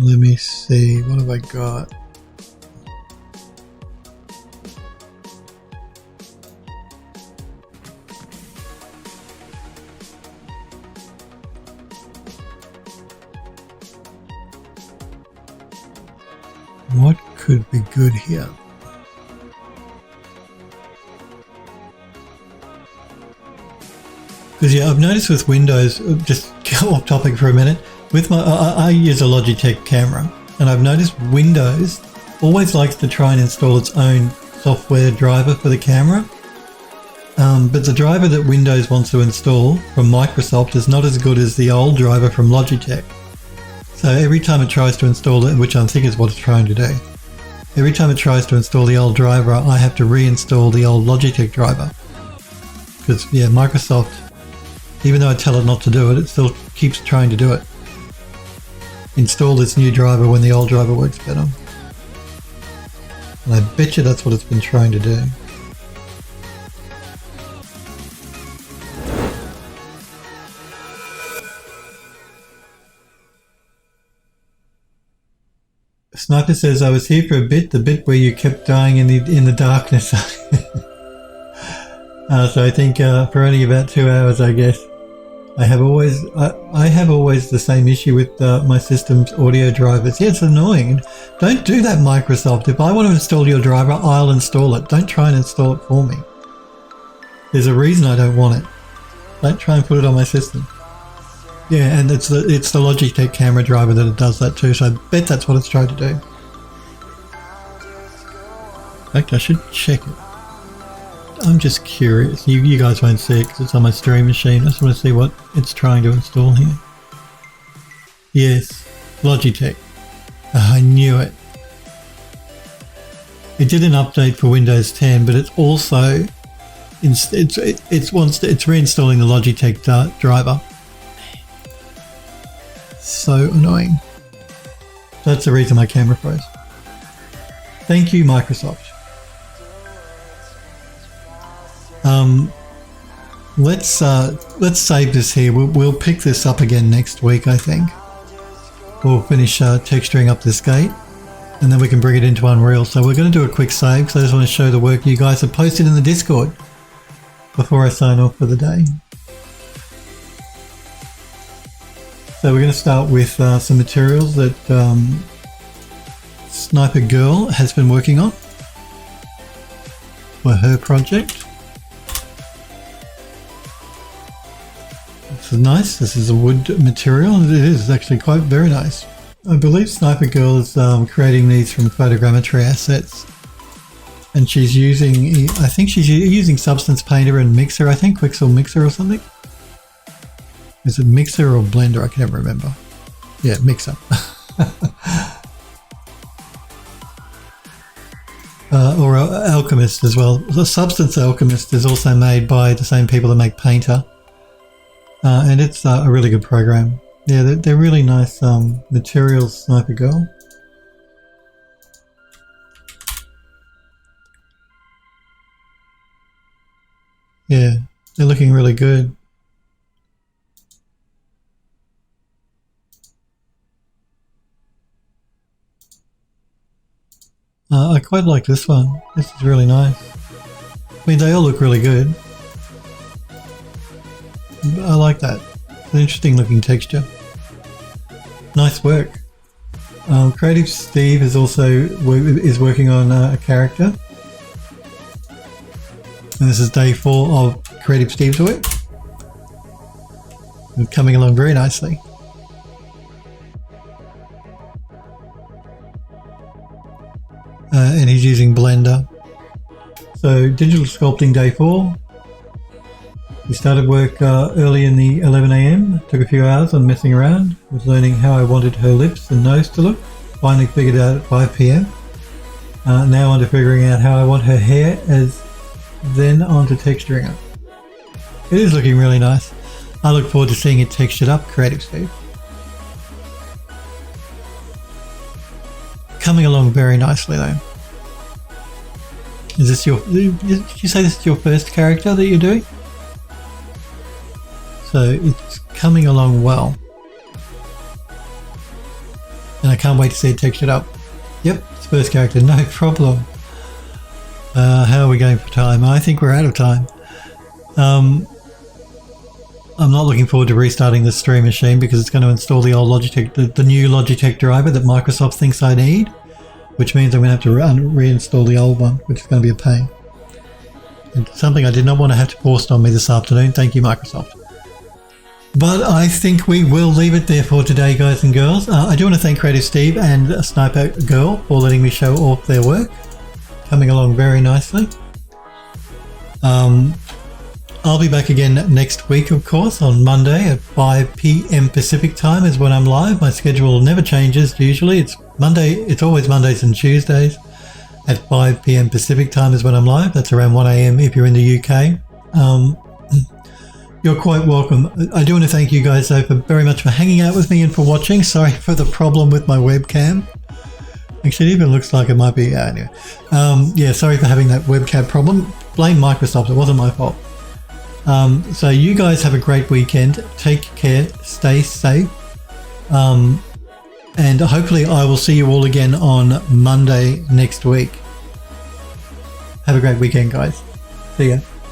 Let me see, what have I got? What could be good here? Because yeah, I've noticed with Windows, just go off topic for a minute, with my, I use a Logitech camera, and I've noticed Windows always likes to try and install its own software driver for the camera. But the driver that Windows wants to install from Microsoft is not as good as the old driver from Logitech. So every time it tries to install it, which I think is what it's trying to do, every time it tries to install the old driver, I have to reinstall the old Logitech driver. Because yeah, Microsoft, even though I tell it not to do it, it still keeps trying to do it. Install this new driver when the old driver works better. And I bet you that's what it's been trying to do. Sniper says, I was here for a bit, the bit where you kept dying in the darkness. So I think for only about 2 hours, I guess. I have always the same issue with my system's audio drivers. Yeah, it's annoying. Don't do that, Microsoft. If I want to install your driver, I'll install it. Don't try and install it for me. There's a reason I don't want it. Don't try and put it on my system. Yeah, and it's the Logitech camera driver that it does that too, so I bet that's what it's trying to do. In fact, I should check it. I'm just curious. You guys won't see it because it's on my stream machine. I just want to see what it's trying to install here. Yes, Logitech. Oh, I knew it. It did an update for Windows 10, but it's also it's reinstalling the Logitech driver. So annoying. That's the reason my camera froze. Thank you, Microsoft. Let's save this here. We'll pick this up again next week, I think. We'll finish texturing up this gate, and then we can bring it into Unreal. So we're going to do a quick save, because I just want to show the work you guys have posted in the Discord before I sign off for the day. So we're going to start with some materials that Sniper Girl has been working on for her project. This is nice. This is a wood material. It is actually quite very nice. I believe Sniper Girl is creating these from photogrammetry assets. And she's using, I think she's using Substance Painter and Mixer, I think, Quixel Mixer or something. Is it Mixer or Blender? I can never remember. Yeah, Mixer. Or Alchemist as well. The Substance Alchemist is also made by the same people that make Painter. And it's a really good program. Yeah, they're really nice materials, Sniper Girl. Yeah, they're looking really good. I quite like this one. This is really nice. I mean, they all look really good. I like that. It's an interesting looking texture. Nice work. Creative Steve is working on a character. And this is day 4 of Creative Steve's work. And coming along very nicely. And he's using Blender. So digital sculpting day 4. We started work early in the 11 AM. Took a few hours on messing around. Was learning how I wanted her lips and nose to look. Finally figured it out at 5 PM. Now on to figuring out how I want her hair, then on to texturing it. It is looking really nice. I look forward to seeing it textured up, Creative Steve. Coming along very nicely though. Is this did you say this is your first character that you're doing? So it's coming along well. And I can't wait to see it textured up. Yep, it's first character, no problem. How are we going for time? I think we're out of time. I'm not looking forward to restarting the stream machine because it's going to install the old Logitech, the new Logitech driver that Microsoft thinks I need, which means I'm going to have to reinstall the old one, which is going to be a pain. It's something I did not want to have to force on me this afternoon. Thank you, Microsoft. But I think we will leave it there for today, guys and girls. I do want to thank Creative Steve and Sniper Girl for letting me show off their work. Coming along very nicely. I'll be back again next week, of course, on Monday at 5 PM Pacific time is when I'm live. My schedule never changes usually. It's always Mondays and Tuesdays at 5 PM Pacific time is when I'm live. That's around 1 AM if you're in the UK. You're quite welcome. I do want to thank you guys though very much for hanging out with me and for watching. Sorry for the problem with my webcam. Actually, it even looks like it might be, anyway. Yeah, sorry for having that webcam problem. Blame Microsoft, it wasn't my fault. So you guys have a great weekend. Take care, stay safe. And hopefully I will see you all again on Monday next week. Have a great weekend, guys. See ya.